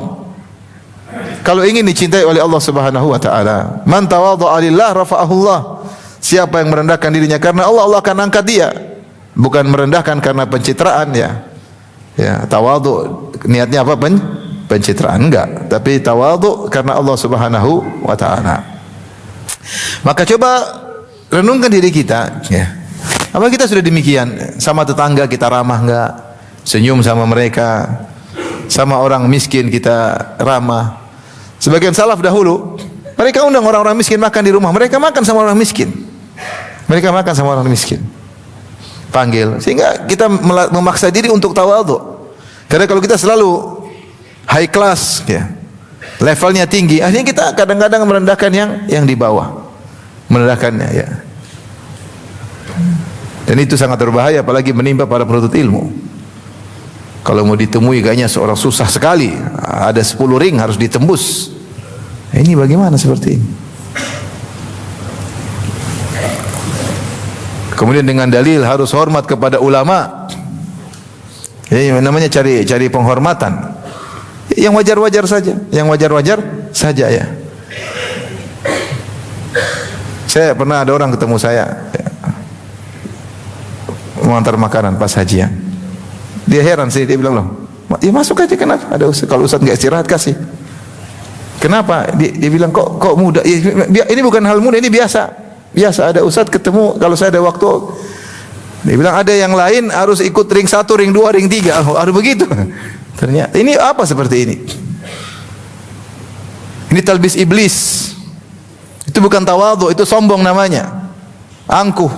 Kalau ingin dicintai oleh Allah Subhanahu wa ta'ala, man tawadhu'a lillah rafa'ahu Allah. Siapa yang merendahkan dirinya karena Allah, Allah akan angkat dia. Bukan merendahkan karena pencitraan, ya. Ya, tawadhu niatnya apa? Pencitraan, enggak, tapi tawadhu karena Allah Subhanahu wa ta'ala. Maka coba renungkan diri kita, ya. Apa kita sudah demikian? Sama tetangga kita ramah enggak? Senyum sama mereka. Sama orang miskin kita ramah. Sebagian salaf dahulu, mereka undang orang-orang miskin makan di rumah, mereka makan sama orang miskin. Mereka makan sama orang miskin. panggil. Sehingga kita memaksa diri untuk tawadhu. Karena kalau kita selalu high class, ya, levelnya tinggi, akhirnya kita kadang-kadang merendahkan yang di bawah, merendahkannya, ya. Dan itu sangat berbahaya, apalagi menimpa para penuntut ilmu. Kalau mau ditemui kayaknya seorang susah sekali, ada 10 ring harus ditembus. Ini bagaimana seperti ini? Kemudian dengan dalil harus hormat kepada ulama. Ya, namanya cari penghormatan. Yang wajar-wajar saja, yang wajar-wajar saja, ya. Saya pernah ada orang ketemu saya, ya, mengantar makanan pas hajian. Dia heran sih, dia bilang, loh, ya masuk aja, kenapa? Ada ustaz, kalau ustaz nggak istirahat kasih. Kenapa? Dia bilang kok mudah. Ya, ini bukan hal mudah, ini biasa. Biasa ada ustaz ketemu kalau saya ada waktu. Dia bilang ada yang lain harus ikut ring 1, ring 2, ring 3. Harus begitu. Ternyata ini apa seperti ini? Ini talbis iblis. Itu bukan tawadhu, itu sombong namanya. Angkuh.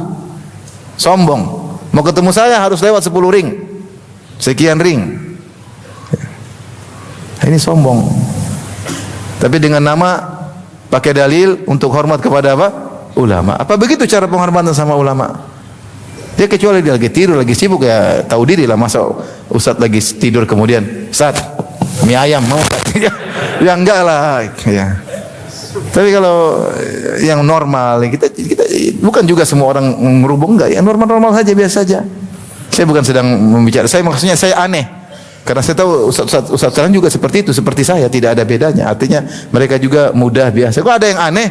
Sombong. Mau ketemu saya harus lewat 10 ring. Sekian ring. Ini sombong. Tapi dengan nama pakai dalil untuk hormat kepada apa? Ulama. Apa begitu cara penghormatan sama ulama? Dia kecuali dia lagi tidur, lagi sibuk, ya tahu diri lah. Masa ustaz lagi tidur kemudian, Ustaz, mie ayam mau tak? Ya enggak lah, ya. Tapi kalau yang normal, kita bukan juga semua orang merubung, enggak, ya normal-normal saja, biasa saja. Saya bukan sedang membicara, maksudnya saya aneh. Karena saya tahu ustaz sekarang juga seperti itu, seperti saya, tidak ada bedanya. Artinya mereka juga mudah, biasa. Kok ada yang aneh?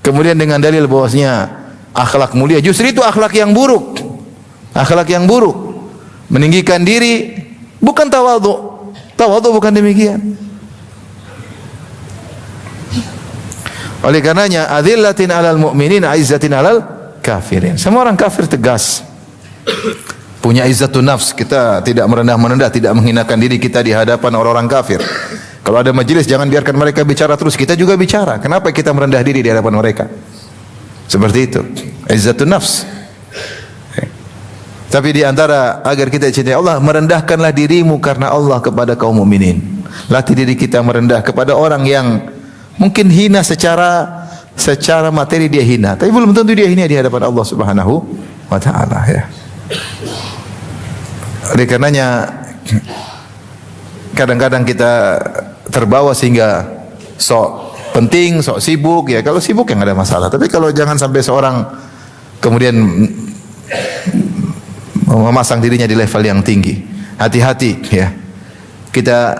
Kemudian dengan dalil bahwasanya akhlak mulia, justru itu akhlak yang buruk. Akhlak yang buruk, meninggikan diri, bukan tawadhu. Tawadhu bukan demikian. Oleh karenanya, adzillatin 'alal mu'minin, 'izzatin 'alal kafirin. Semua orang kafir tegas. Punya izzatun nafs, kita tidak merendah-merendah, tidak menghinakan diri kita di hadapan orang-orang kafir. Kalau ada majelis, jangan biarkan mereka bicara terus, kita juga bicara. Kenapa kita merendah diri di hadapan mereka? Seperti itu. Izzatun nafs. Tapi di antara agar kita cintai Allah, merendahkanlah dirimu karena Allah kepada kaum mukminin. Latih diri kita merendah kepada orang yang mungkin hina secara materi, dia hina, tapi belum tentu dia hina di hadapan Allah Subhanahu wa taala, ya. Oleh karenanya kadang-kadang kita terbawa sehingga sok penting, sok sibuk, ya. Kalau sibuk ya enggak ada masalah, tapi kalau jangan sampai seorang kemudian memasang dirinya di level yang tinggi. Hati-hati, ya. Kita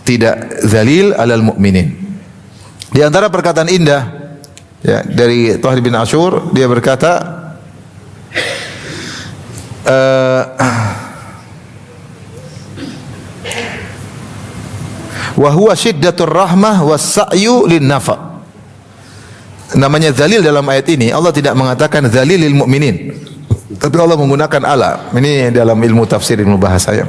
tidak zalil alal mu'minin. Di antara perkataan indah, ya, dari Thahir bin Ashur, dia berkata, wa huwa syiddatur rahmah was sa'yu lin nafa. Namanya zalil dalam ayat ini, Allah tidak mengatakan zalilil mu'minin, tapi Allah menggunakan ala. Ini dalam ilmu tafsir, ilmu bahasa, ya.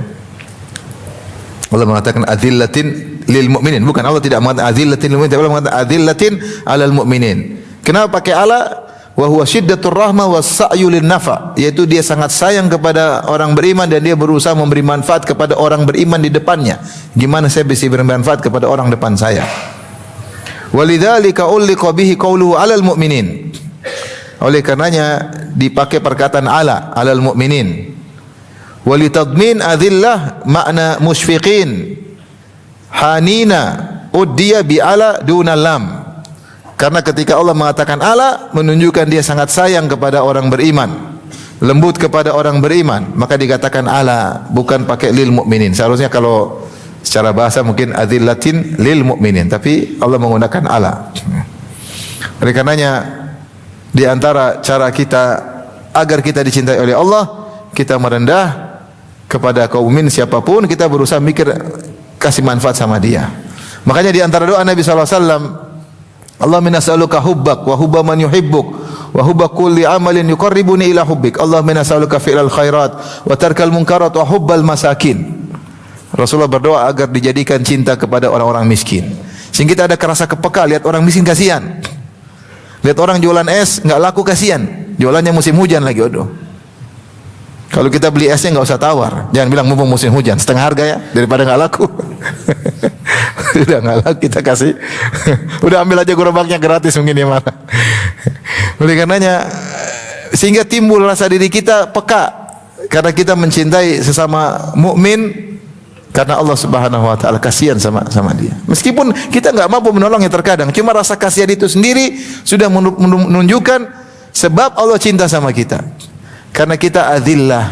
Allah mengatakan adzillatin lil mu'minin, bukan, Allah tidak mengatakan adzillatin lil mu'minin, tapi Allah mengatakan adzillatin alal mu'minin. Kenapa pakai ala? Wa huwa syiddatur rahmah was sa'yu lin nafa, yaitu dia sangat sayang kepada orang beriman dan dia berusaha memberi manfaat kepada orang beriman di depannya. Gimana saya bisa beri manfaat kepada orang depan saya? Walidzalika ulliqa bihi qauluhu alal mu'minin. Oleh karenanya dipakai perkataan alal mu'minin. Walitadmin adzillah makna musyfiqin hanina uddiya bi ala dunal lam. Karena ketika Allah mengatakan ala, menunjukkan dia sangat sayang kepada orang beriman, lembut kepada orang beriman, maka dikatakan ala, bukan pakai lil mu'minin. Seharusnya kalau secara bahasa mungkin adzillatin lil mu'minin, tapi Allah menggunakan ala. Oleh karenanya di antara cara kita agar kita dicintai oleh Allah, kita merendah kepada kaum mukmin siapapun, kita berusaha mikir kasih manfaat sama dia. Makanya di antara doa Nabi sallallahu alaihi wasallam, Allahumma nas'aluka hubbak wa hubba man yuhibbuk wa hubba kulli amalin yuqarribuni ila hubbik. Allahumma nas'aluka fi'lal khairat wa tarkal munkarat wa hubbal masakin. Rasulullah berdoa agar dijadikan cinta kepada orang-orang miskin, sehingga kita ada kerasa kepeka, lihat orang miskin kasihan. Lihat orang jualan es enggak laku, kasihan. Jualannya musim hujan lagi, aduh. Kalau kita beli esnya nggak usah tawar. Jangan bilang mumpung musim hujan, setengah harga ya, daripada nggak laku. Udah nggak laku kita kasih. Udah ambil aja gerobaknya gratis mungkin ya mana. Oleh karenanya sehingga timbul rasa diri kita peka karena kita mencintai sesama mukmin karena Allah Subhanahu wa taala, kasihan sama dia. Meskipun kita enggak mampu menolongnya terkadang, cuma rasa kasihan itu sendiri sudah menunjukkan sebab Allah cinta sama kita. Karena kita adillah,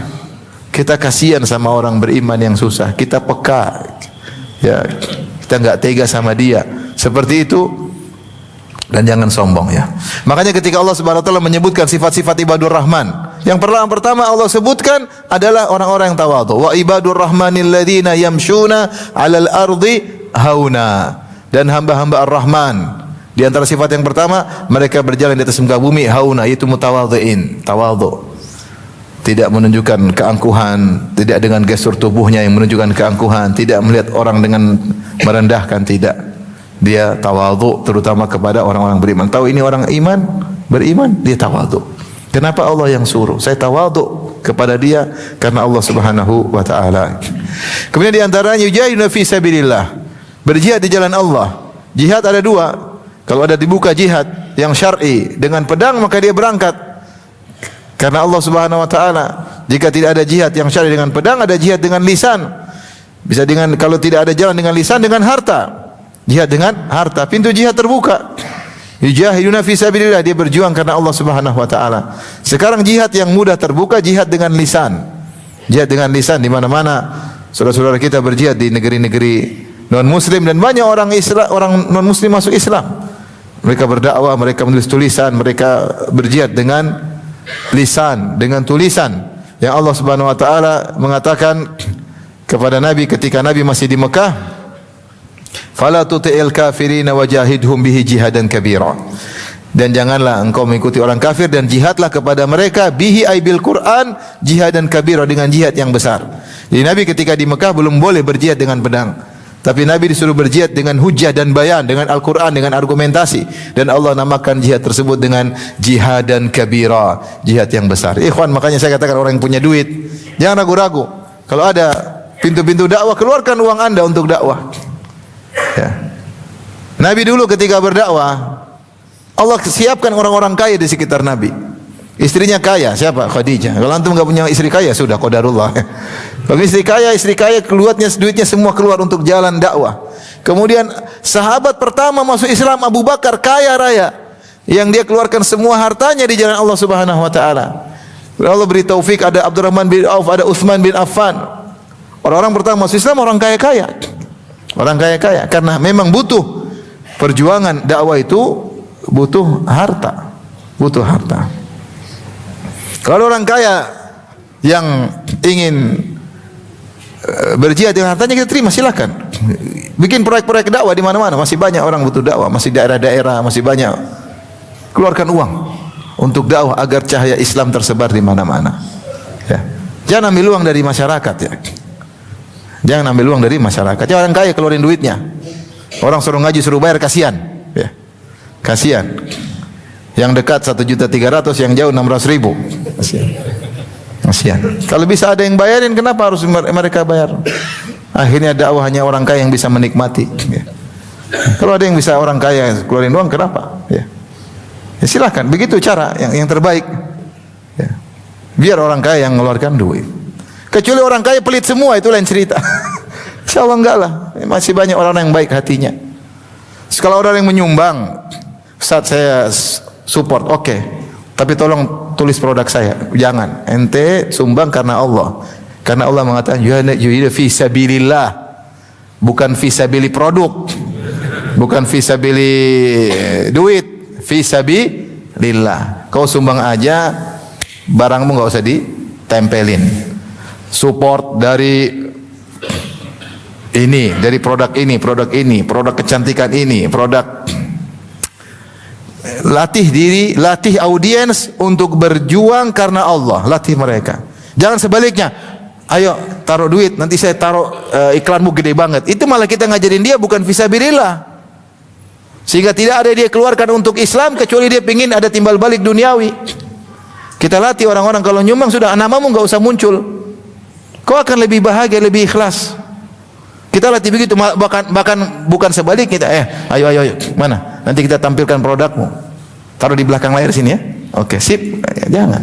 kita kasihan sama orang beriman yang susah, kita peka. Ya, kita enggak tega sama dia. Seperti itu. Dan jangan sombong ya. Makanya ketika Allah Subhanahu wa taala menyebutkan sifat-sifat ibadur rahman, yang pertama Allah sebutkan adalah orang-orang yang tawadhu. Wa ibadur rahmanil ladzina yamshuna 'alal ardi hauna. Dan hamba-hamba Ar-Rahman, di antara sifat yang pertama, mereka berjalan di atas muka bumi hauna, yaitu mutawadhiin, tawadhu. Tidak menunjukkan keangkuhan, tidak dengan gestur tubuhnya yang menunjukkan keangkuhan, tidak melihat orang dengan merendahkan, tidak. Dia tawadhu terutama kepada orang-orang beriman. Tahu ini orang iman, beriman, dia tawadhu. Kenapa Allah yang suruh? Saya tawadhu kepada dia karena Allah Subhanahu wa taala. Kemudian di antaranya yujahiduna fi sabilillah. Berjihad di jalan Allah. Jihad ada dua. Kalau ada dibuka jihad yang syar'i dengan pedang maka dia berangkat. Karena Allah Subhanahu wa taala, jika tidak ada jihad yang syar'i dengan pedang, ada jihad dengan lisan. Bisa dengan, kalau tidak ada jalan dengan lisan, dengan harta. Jihad dengan harta, pintu jihad terbuka. Yujahiduna fi sabilillah, dia berjuang karena Allah Subhanahu wa taala. Sekarang jihad yang mudah terbuka, jihad dengan lisan. Jihad dengan lisan di mana-mana saudara-saudara kita berjihad di negeri-negeri non muslim dan banyak orang Islam, orang non muslim masuk Islam. Mereka berdakwah, mereka menulis tulisan, mereka berjihad dengan lisan, dengan tulisan. Yang Allah Subhanahu wa taala mengatakan kepada Nabi ketika Nabi masih di Mekah, fala tuti'il kafirina wajahidhum bihi jihadan kabira. Dan janganlah engkau mengikuti orang kafir dan jihadlah kepada mereka bihi ay bil Quran jihadan kabira, dengan jihad yang besar. Jadi Nabi ketika di Mekah belum boleh berjihad dengan pedang, tapi Nabi disuruh berjihad dengan hujjah dan bayan, dengan Al-Quran, dengan argumentasi, dan Allah namakan jihad tersebut dengan jihadan kabira, jihad yang besar. Ikhwan, makanya saya katakan orang yang punya duit jangan ragu-ragu. Kalau ada pintu-pintu dakwah, keluarkan uang Anda untuk dakwah. Ya. Nabi dulu ketika berdakwah, Allah siapkan orang-orang kaya di sekitar Nabi. Istrinya kaya, siapa? Khadijah. Kalau antum enggak punya istri kaya, sudah qadarullah. Kalau istri kaya keluarnya duitnya semua keluar untuk jalan dakwah. Kemudian sahabat pertama masuk Islam Abu Bakar, kaya raya, yang dia keluarkan semua hartanya di jalan Allah Subhanahu wa taala. Allah beri taufik, ada Abdurrahman bin Auf, ada Utsman bin Affan. Orang-orang pertama masuk Islam orang kaya-kaya. Orang kaya-kaya karena memang butuh perjuangan dakwah itu, butuh harta, butuh harta. Kalau orang kaya yang ingin berjihad dengan hartanya, kita terima, silakan. Bikin proyek-proyek dakwah di mana-mana, masih banyak orang butuh dakwah, masih daerah-daerah, masih banyak. Keluarkan uang untuk dakwah agar cahaya Islam tersebar di mana-mana. Ya. Jangan ambil uang dari masyarakat ya. Jangan ambil uang dari masyarakat. Ya, orang kaya keluarin duitnya. Orang suruh ngaji, suruh bayar, kasihan. Ya. Kasihan. Yang dekat 1.300.000, yang jauh 600.000. Kasihan. Kasihan. Kalau bisa ada yang bayarin, kenapa harus mereka bayar? Akhirnya dakwah hanya orang kaya yang bisa menikmati. Ya. Kalau ada yang bisa orang kaya keluarin uang, kenapa? Ya. Ya silakan. Begitu cara yang terbaik. Ya. Biar orang kaya yang mengeluarkan duit. Kecuali orang kaya pelit semua, itu lain cerita. Insyaallah enggak lah. Masih banyak orang yang baik hatinya. Kalau orang yang menyumbang, Ustaz saya support, oke. Tapi tolong tulis produk saya. Jangan. Ente sumbang karena Allah. Karena Allah mengatakan yuhida fi sabilillah. Bukan fi sabili produk. Bukan fi sabili duit. Fi sabilillah. Kau sumbang aja, barangmu enggak usah ditempelin. Support dari ini, dari produk ini, produk kecantikan ini, produk. Latih diri, latih audiens untuk berjuang karena Allah. Latih mereka. Jangan sebaliknya. Ayo taruh duit, nanti saya taruh iklanmu gede banget. Itu malah kita ngajarin dia bukan fisabilillah. Sehingga tidak ada dia keluarkan untuk Islam kecuali dia ingin ada timbal balik duniawi. Kita latih orang-orang kalau nyumbang sudah namamu enggak usah muncul. Kau akan lebih bahagia, lebih ikhlas. Kita latih begitu, bahkan bukan sebalik kita. Ayo, mana? Nanti kita tampilkan produkmu. Taruh di belakang layar sini ya. Oke, sip. Jangan.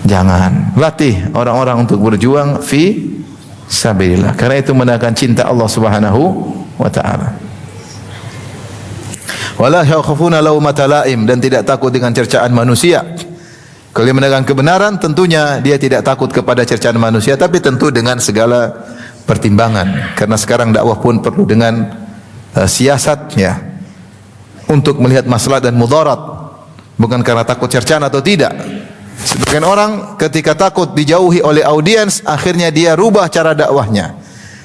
Jangan. Latih orang-orang untuk berjuang fi sabilillah. Karena itu menandakan cinta Allah Subhanahu wa taala. Wala yakhafuna laumata laim, dan tidak takut dengan cercaan manusia. Kalau dia menegakkan kebenaran, tentunya dia tidak takut kepada cercaan manusia, tapi tentu dengan segala pertimbangan. Karena sekarang dakwah pun perlu dengan siasat ya, untuk melihat maslahat dan mudarat, bukan karena takut cercaan atau tidak. Sebagian orang ketika takut dijauhi oleh audiens, akhirnya dia rubah cara dakwahnya.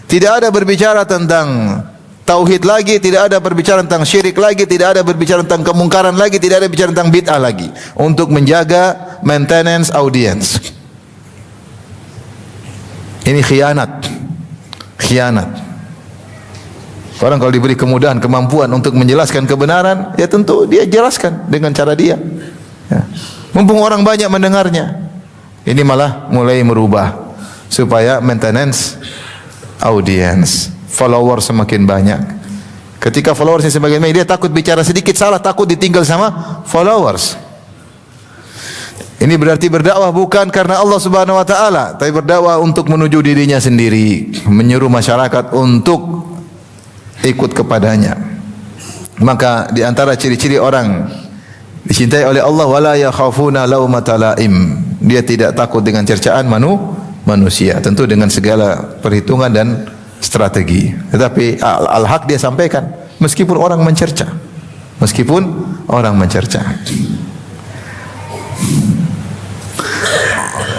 Tidak ada berbicara tentang tauhid lagi, tidak ada berbicara tentang syirik lagi, tidak ada berbicara tentang kemungkaran lagi, tidak ada berbicara tentang bid'ah lagi, untuk menjaga maintenance audience. Ini khianat. Orang kalau diberi kemudahan, kemampuan untuk menjelaskan kebenaran, ya tentu dia jelaskan dengan cara dia. Ya. Mumpung orang banyak mendengarnya, ini malah mulai merubah supaya maintenance audience. Follower semakin banyak. Ketika followersnya semakin banyak, dia takut bicara sedikit salah, takut ditinggal sama followers. Ini berarti berdakwah bukan karena Allah Subhanahu wa taala, tapi berdakwah untuk menuju dirinya sendiri, menyuruh masyarakat untuk ikut kepadanya. Maka di antara ciri-ciri orang dicintai oleh Allah, wala yakhafuna laumata laim. Dia tidak takut dengan cercaan manusia, tentu dengan segala perhitungan dan strategi. Tetapi al-haq dia sampaikan meskipun orang mencerca.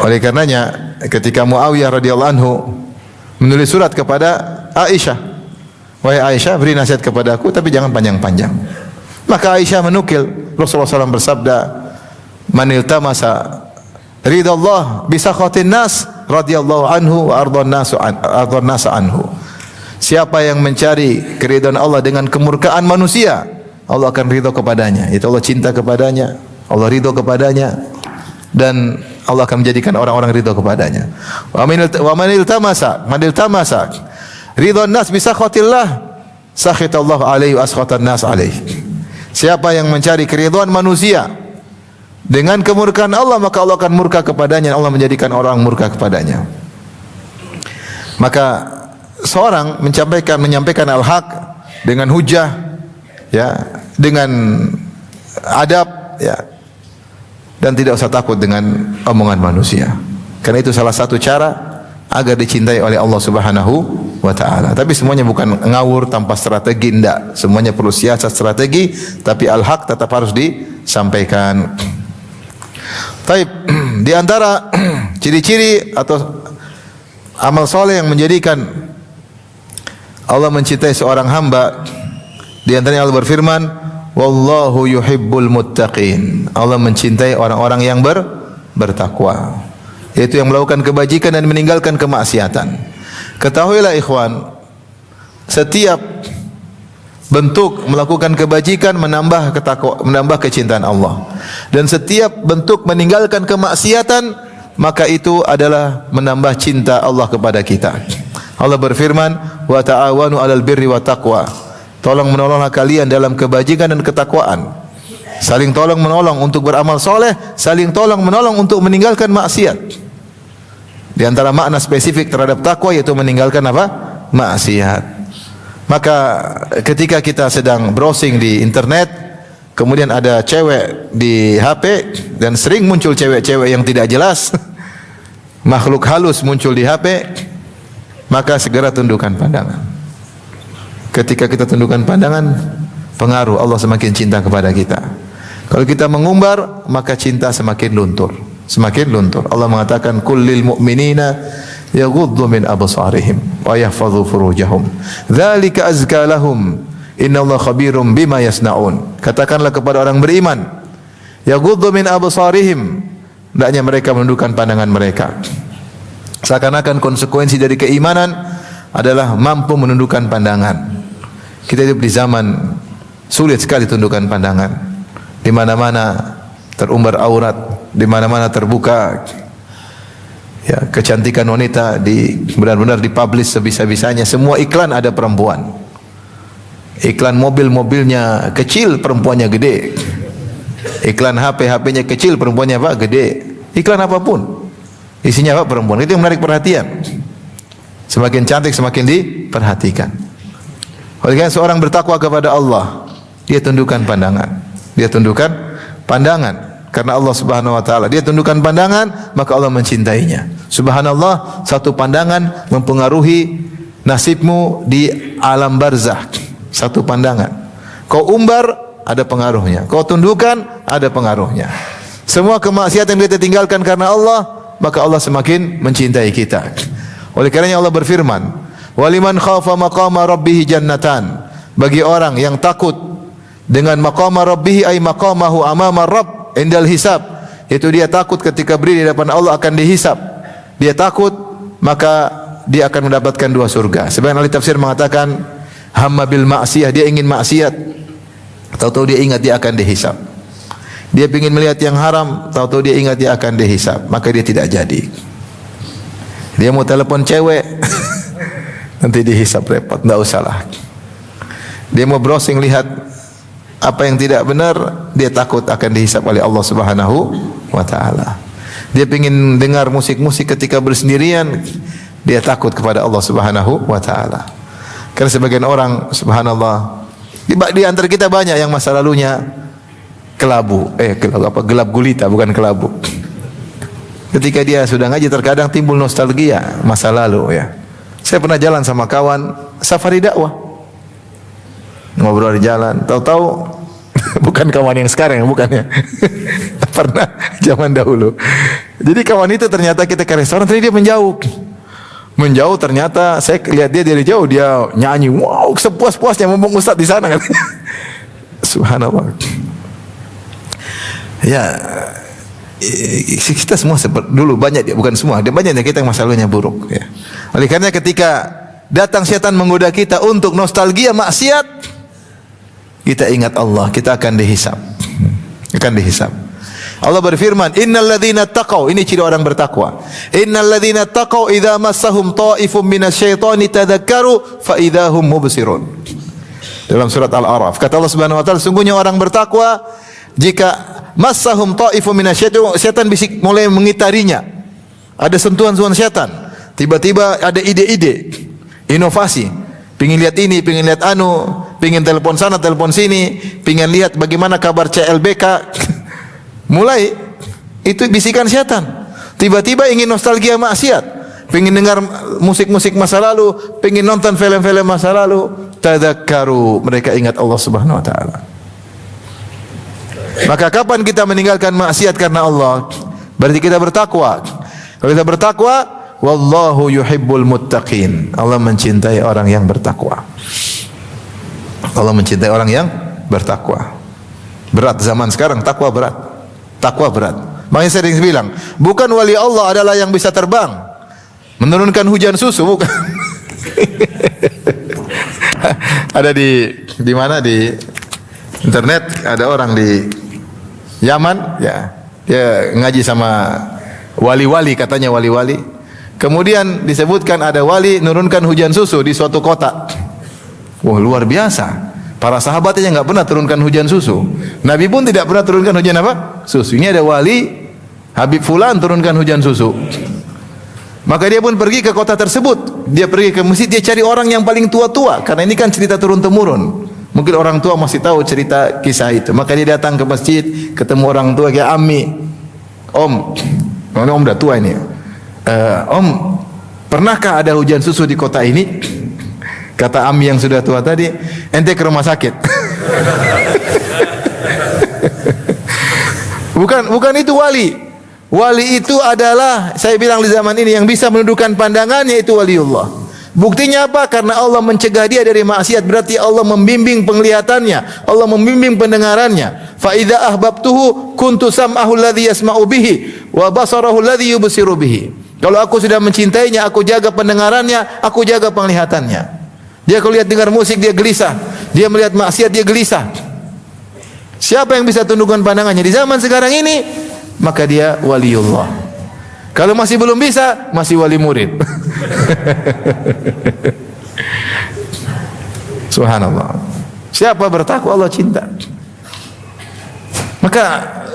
Oleh karenanya ketika Muawiyah radhiyallahu anhu menulis surat kepada Aisyah, wahai Aisyah, beri nasihat kepadaku tapi jangan panjang-panjang. Maka Aisyah menukil Rasulullah SAW bersabda, man iltamasa ridallah bi sakhatin nas radhiyallahu anhu wa ardhan nas anhu. Siapa yang mencari keridhaan Allah dengan kemurkaan manusia, Allah akan ridha kepadanya. Itu Allah cinta kepadanya, Allah ridha kepadanya, dan Allah akan menjadikan orang-orang ridha kepadanya. Wa man iltamasa ridhan nas bi sakhatillah sakhitallahu alaihi wa askhatan nas alaihi. Siapa yang mencari keridhaan manusia dengan kemurkaan Allah, maka Allah akan murka kepadanya, Allah menjadikan orang murka kepadanya. Maka seorang menyampaikan al-haq dengan hujah, ya, dengan adab, ya, dan tidak usah takut dengan omongan manusia. Karena itu salah satu cara agar dicintai oleh Allah Subhanahu wa taala. Tapi semuanya bukan ngawur tanpa strategi, tidak. Semuanya perlu siasat, strategi, tapi al-haq tetap harus disampaikan. Taib, di antara ciri-ciri atau amal soleh yang menjadikan Allah mencintai seorang hamba, di antaranya Allah berfirman, wallahu yuhibbul muttaqin. Allah mencintai orang-orang yang bertakwa, yaitu yang melakukan kebajikan dan meninggalkan kemaksiatan. Ketahuilah ikhwan, setiap bentuk melakukan kebajikan menambah kecintaan Allah, dan setiap bentuk meninggalkan kemaksiatan, maka itu adalah menambah cinta Allah kepada kita. Allah berfirman, wa ta'awanu 'alal birri wa taqwa. Tolong menolonglah kalian dalam kebajikan dan ketakwaan. Saling tolong menolong untuk beramal soleh, saling tolong menolong untuk meninggalkan maksiat. Di antara makna spesifik terhadap takwa yaitu meninggalkan apa? Maksiat. Maka ketika kita sedang browsing di internet, kemudian ada cewek di HP, dan sering muncul cewek-cewek yang tidak jelas, makhluk halus muncul di HP, maka segera tundukkan pandangan. Ketika kita tundukkan pandangan, pengaruh Allah semakin cinta kepada kita. Kalau kita mengumbar, maka cinta semakin luntur. Allah mengatakan, kullil mu'minina yaghuddu min absarihim wa yahfazu furujahum dzalika azka lahum innallaha khabirum bima yasnaun. Katakanlah kepada orang beriman, yaghuddu min absarihim, hendaknya mereka menundukkan pandangan mereka. Seakan-akan konsekuensi dari keimanan adalah mampu menundukkan pandangan. Kita hidup di zaman sulit sekali tundukkan pandangan. Di mana-mana terumbar aurat, di mana-mana terbuka. Ya, kecantikan wanita benar-benar dipublish sebisa-bisanya. Semua iklan ada perempuan. Iklan mobil-mobilnya kecil, perempuannya gede. Iklan HP-HP-nya kecil, perempuannya apa? Gede. Iklan apapun, isinya apa? Perempuan. Itu yang menarik perhatian. Semakin cantik semakin diperhatikan. Oleh karena seorang bertakwa kepada Allah, dia tundukkan pandangan. Dia tundukkan pandangan. Karena Allah Subhanahu wa taala, dia tundukkan pandangan, maka Allah mencintainya. Subhanallah, satu pandangan mempengaruhi nasibmu di alam barzakh. Satu pandangan. Kau umbar, ada pengaruhnya. Kau tundukkan, ada pengaruhnya. Semua kemaksiatan yang kita tinggalkan karena Allah, maka Allah semakin mencintai kita. Oleh karenanya Allah berfirman, "Waliman khafa maqama rabbih jannatan." Bagi orang yang takut dengan maqama rabbih ay maqamahu amama rabb indal hisab, itu dia takut ketika berdiri di hadapan Allah akan dihisab. Dia takut, maka dia akan mendapatkan 2 surga. Sebagian ahli tafsir mengatakan hamma bil ma'siyah, dia ingin maksiat, tahu-tahu dia ingat dia akan dihisab. Dia ingin melihat yang haram, tahu-tahu dia ingat dia akan dihisab, maka dia tidak jadi. Dia mau telepon cewek nanti dihisab, repot, enggak usahlah. Dia mau browsing lihat apa yang tidak benar, dia takut akan dihisab oleh Allah Subhanahu wa taala. Dia ingin dengar musik-musik ketika bersendirian, dia takut kepada Allah Subhanahu wa taala. Karena sebagian orang, subhanallah, di antara kita banyak yang masa lalunya gelap gulita, bukan kelabu. Ketika dia sudah ngaji, terkadang timbul nostalgia masa lalu, ya. Saya pernah jalan sama kawan safari dakwah, ngobrol di jalan, tahu-tahu bukan kawan yang sekarang, bukan ya. Pernah zaman dahulu. Jadi kawan itu ternyata kita ke restoran, ternyata dia menjauh, ternyata saya lihat dia dari jauh, dia nyanyi, wow, sepuas-puasnya, mumpung Ustaz di sana kan. Subhanallah. Ya, kita semua dulu banyak, bukan semua, ada banyak kita yang masalahnya buruk, ya. Oleh karena ketika datang setan menggoda kita untuk nostalgia maksiat, kita ingat Allah, kita akan dihisab. Allah berfirman, "Innal ladzina taqaw," ini ciri orang bertakwa. "Innal ladzina taqaw idza massahum ta'ifum minasyaitani tadzakkaru fa idzahum mubsirun." Dalam surat Al-A'raf, kata Allah Subhanahu wa taala, sungguhnya orang bertakwa jika massahum ta'ifum minasyaitan, setan bisik mulai mengitarinya. Ada sentuhan-sentuhan setan. Tiba-tiba ada ide-ide, inovasi. Pingin lihat ini, pingin lihat pingin telepon sana, telepon sini, pingin lihat bagaimana kabar CLBK. Mulai itu bisikan setan. Tiba-tiba ingin nostalgia maksiat, pingin dengar musik-musik masa lalu, pingin nonton film-film masa lalu. Tadzakkaru, mereka ingat Allah Subhanahu wa taala. Maka kapan kita meninggalkan maksiat karena Allah? Berarti kita bertakwa. Kalau kita bertakwa, wallahu yuhibbul muttaqin. Allah mencintai orang yang bertakwa. Allah mencintai orang yang bertakwa. Berat zaman sekarang, takwa berat. Takwa berat. Makanya saya sering bilang, bukan wali Allah adalah yang bisa terbang, menurunkan hujan susu, bukan. Ada di mana di internet, ada orang di Yaman, ya, dia ngaji sama wali-wali, katanya wali-wali. Kemudian disebutkan ada wali nurunkan hujan susu di suatu kota. Wah, luar biasa. Para sahabat aja nggak pernah turunkan hujan susu. Nabi pun tidak pernah turunkan hujan apa? Susu. Ini ada wali Habib Fulan turunkan hujan susu. Maka dia pun pergi ke kota tersebut. Dia pergi ke masjid, dia cari orang yang paling tua-tua, karena ini kan cerita turun-temurun. Mungkin orang tua masih tahu cerita kisah itu. Maka dia datang ke masjid, ketemu orang tua kayak Ammi. Om udah tua ini. Om, pernahkah ada hujan susu di kota ini? Kata Ammi yang sudah tua tadi, ente ke rumah sakit. Bukan itu wali. Wali itu adalah, saya bilang di zaman ini, yang bisa menundukkan pandangannya itu waliullah. Buktinya apa? Karena Allah mencegah dia dari maksiat, berarti Allah membimbing penglihatannya, Allah membimbing pendengarannya. Fa idza ahbabtuhu kuntu sam'ahu alladhi yasma'u bihi wa basarahu alladhi yubsiru bihi. Kalau aku sudah mencintainya, aku jaga pendengarannya, aku jaga penglihatannya. Dia kalau lihat dengar musik dia gelisah, dia melihat maksiat dia gelisah. Siapa yang bisa tundukkan pandangannya di zaman sekarang ini, maka dia waliullah. Kalau masih belum bisa, masih wali murid. Subhanallah. Siapa bertakwa Allah cinta. Maka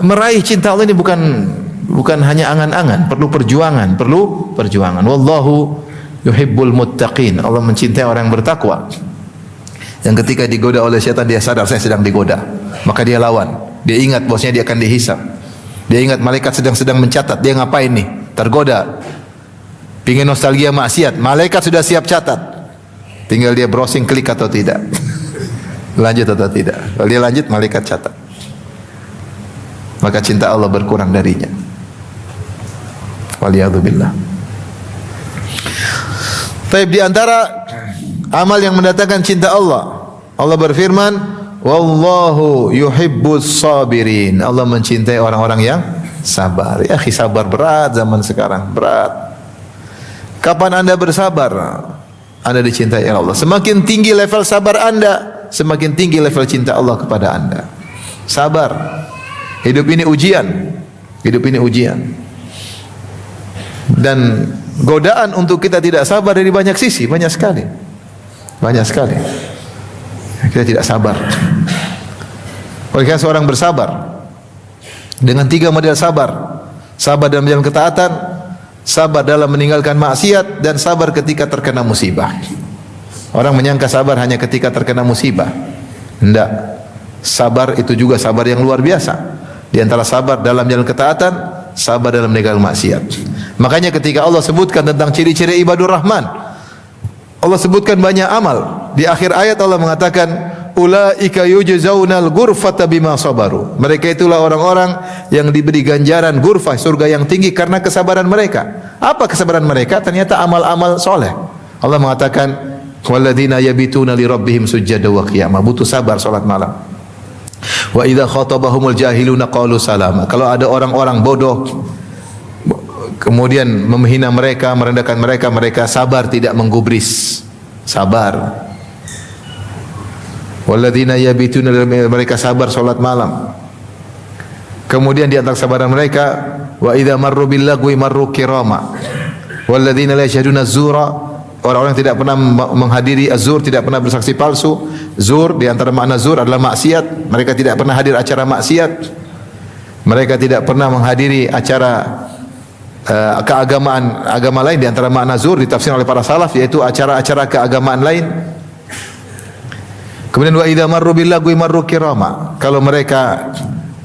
meraih cinta Allah ini bukan hanya angan-angan, perlu perjuangan. Wallahu yuhibbul muttaqin. Allah mencintai orang yang bertakwa. Yang ketika digoda oleh syaitan dia sadar saya sedang digoda, maka dia lawan. Dia ingat bosnya dia akan dihisab. Dia ingat malaikat sedang mencatat. Dia ngapain nih? Tergoda. Pingin nostalgia maksiat, malaikat sudah siap catat. Tinggal dia browsing klik atau tidak. Lanjut atau tidak. Kalau dia lanjut, malaikat catat. Maka cinta Allah berkurang darinya. Waliyadzubillah. Taib, di antara amal yang mendatangkan cinta Allah, Allah berfirman, wallahu yuhibbus sabirin. Allah mencintai orang-orang yang sabar. Ya, sabar berat zaman sekarang, berat. Kapan Anda bersabar, Anda dicintai oleh Allah. Semakin tinggi level sabar Anda, semakin tinggi level cinta Allah kepada Anda. Sabar. Hidup ini ujian. Hidup ini ujian. Dan godaan untuk kita tidak sabar dari banyak sisi, banyak sekali. Banyak sekali. Kita tidak sabar. Oleh karena seorang bersabar dengan 3 model sabar. Sabar dalam menjalankan ketaatan, sabar dalam meninggalkan maksiat, dan sabar ketika terkena musibah. Orang menyangka sabar hanya ketika terkena musibah. Tidak. Sabar itu juga sabar yang luar biasa. Di antara sabar dalam jalan ketaatan, sabar dalam meninggalkan maksiat. Makanya ketika Allah sebutkan tentang ciri-ciri ibadur Rahman, Allah sebutkan banyak amal. Di akhir ayat Allah mengatakan, ulaika yujzaunal ghurfata bima sabaru. Mereka itulah orang-orang yang diberi ganjaran ghurfah, surga yang tinggi karena kesabaran mereka. Apa kesabaran mereka? Ternyata amal-amal soleh. Allah mengatakan, walladzina yabituna li rabbihim sujjada wa qiyamah. Butuh sabar salat malam. Wa idza khatabahumul jahiluna qalu salama. Kalau ada orang-orang bodoh kemudian menghina mereka, merendahkan mereka, mereka sabar, tidak menggubris. Sabar. Walladzina yabituna, mereka sabar salat malam. Kemudian di antara kesabaran mereka, wa idza marru bil lagwi marru kirama. Walladzina la yashhaduna az-zura, orang-orang yang tidak pernah menghadiri az-zur, tidak pernah bersaksi palsu. Zur, di antara makna zur adalah maksiat. Mereka tidak pernah hadir acara maksiat. Mereka tidak pernah menghadiri acara keagamaan agama lain. Di antara makna zur ditafsir oleh para salaf yaitu acara-acara keagamaan lain. Kemudian wa idza marru bil lagwi marru kirama. Kalau mereka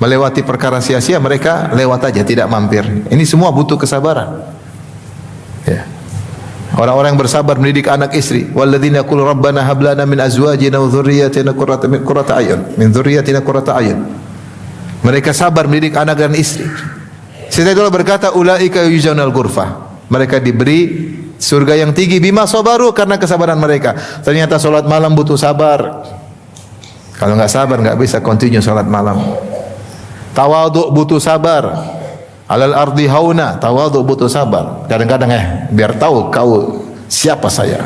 melewati perkara sia-sia, mereka lewat aja, tidak mampir. Ini semua butuh kesabaran. Ya. Orang-orang yang bersabar mendidik anak istri. Walladzina yaqulu rabbana hab lana min azwajina wa dhurriyyatina qurrata a'yun. Min dhurriyyatina qurrata a'yun. Mereka sabar mendidik anak dan istri. Setelah itu Allah berkata, ulaika yujzaunal ghurfah. Mereka diberi surga yang tinggi bima sabaru, karena kesabaran mereka. Ternyata salat malam butuh sabar. Kalau enggak sabar enggak bisa continue salat malam. Tawadhu butuh sabar. Alal ardi hauna, tawadhu butuh sabar. Kadang-kadang biar tahu kau siapa saya.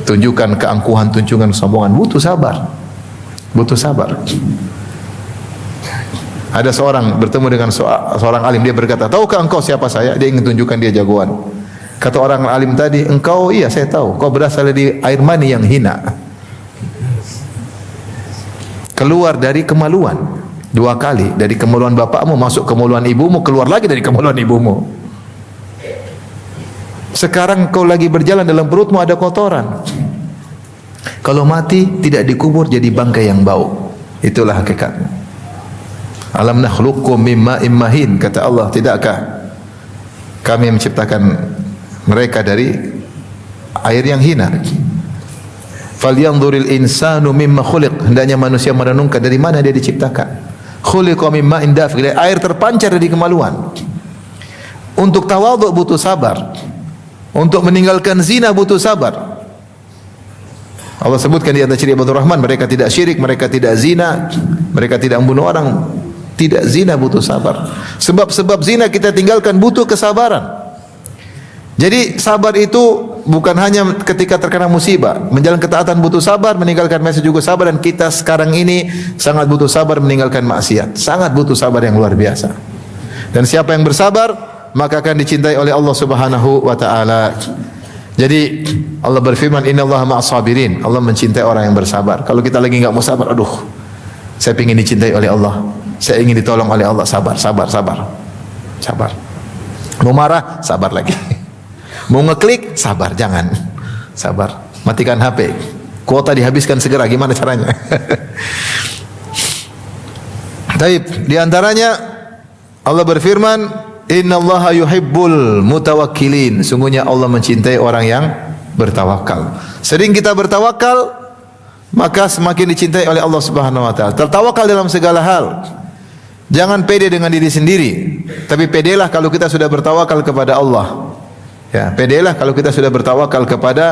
Tunjukkan keangkuhan, tunjukkan kesombongan, butuh sabar. Butuh sabar. Ada seorang bertemu dengan seorang alim, dia berkata, "Tahukah engkau siapa saya?" Dia ingin tunjukkan dia jagoan. Kata orang alim tadi, "Engkau, iya saya tahu. Kau berasal dari air mani yang hina. Keluar dari kemaluan. 2 kali, dari kemaluan bapakmu masuk kemaluan ibumu, keluar lagi dari kemaluan ibumu. Sekarang kau lagi berjalan, dalam perutmu ada kotoran. Kalau mati tidak dikubur, jadi bangkai yang bau. Itulah hakikatnya. Alam nakhluqkum mim ma'in mahin, kata Allah, tidakkah kami menciptakan mereka dari air yang hina? Falyanzuril insanu mimma khuliq, hendaknya manusia merenungkan dari mana dia diciptakan. Khuliqa mim ma'in dafiq, air terpancar dari kemaluan. Untuk tawadhu butuh sabar. Untuk meninggalkan zina butuh sabar. Allah sebutkan di antara ciri ibadur Rahman, mereka tidak syirik, mereka tidak zina, mereka tidak membunuh orang. Tidak zina butuh sabar. Sebab zina kita tinggalkan butuh kesabaran. Jadi sabar itu bukan hanya ketika terkena musibah. Menjalankan ketaatan butuh sabar, meninggalkan maksiat juga sabar, dan kita sekarang ini sangat butuh sabar meninggalkan maksiat. Sangat butuh sabar yang luar biasa. Dan siapa yang bersabar, maka akan dicintai oleh Allah Subhanahu wa taala. Jadi Allah berfirman, "Innallaha ma'as sabirin." Allah mencintai orang yang bersabar. Kalau kita lagi enggak mau sabar, aduh, saya ingin dicintai oleh Allah. Saya ingin ditolong oleh Allah. Sabar, sabar, sabar. Sabar. Mau marah, sabar lagi. Mau ngeklik, sabar, jangan. Sabar. Matikan HP. Kuota dihabiskan segera, gimana caranya? Taib, di antaranya Allah berfirman, "Innallaha yuhibbul mutawakkilin." Sungguhnya Allah mencintai orang yang bertawakal. Sering kita bertawakal, maka semakin dicintai oleh Allah Subhanahu wa taala. Tertawakal dalam segala hal. Jangan pede dengan diri sendiri, tapi pedelah kalau kita sudah bertawakal kepada Allah. Ya, pedelah kalau kita sudah bertawakal kepada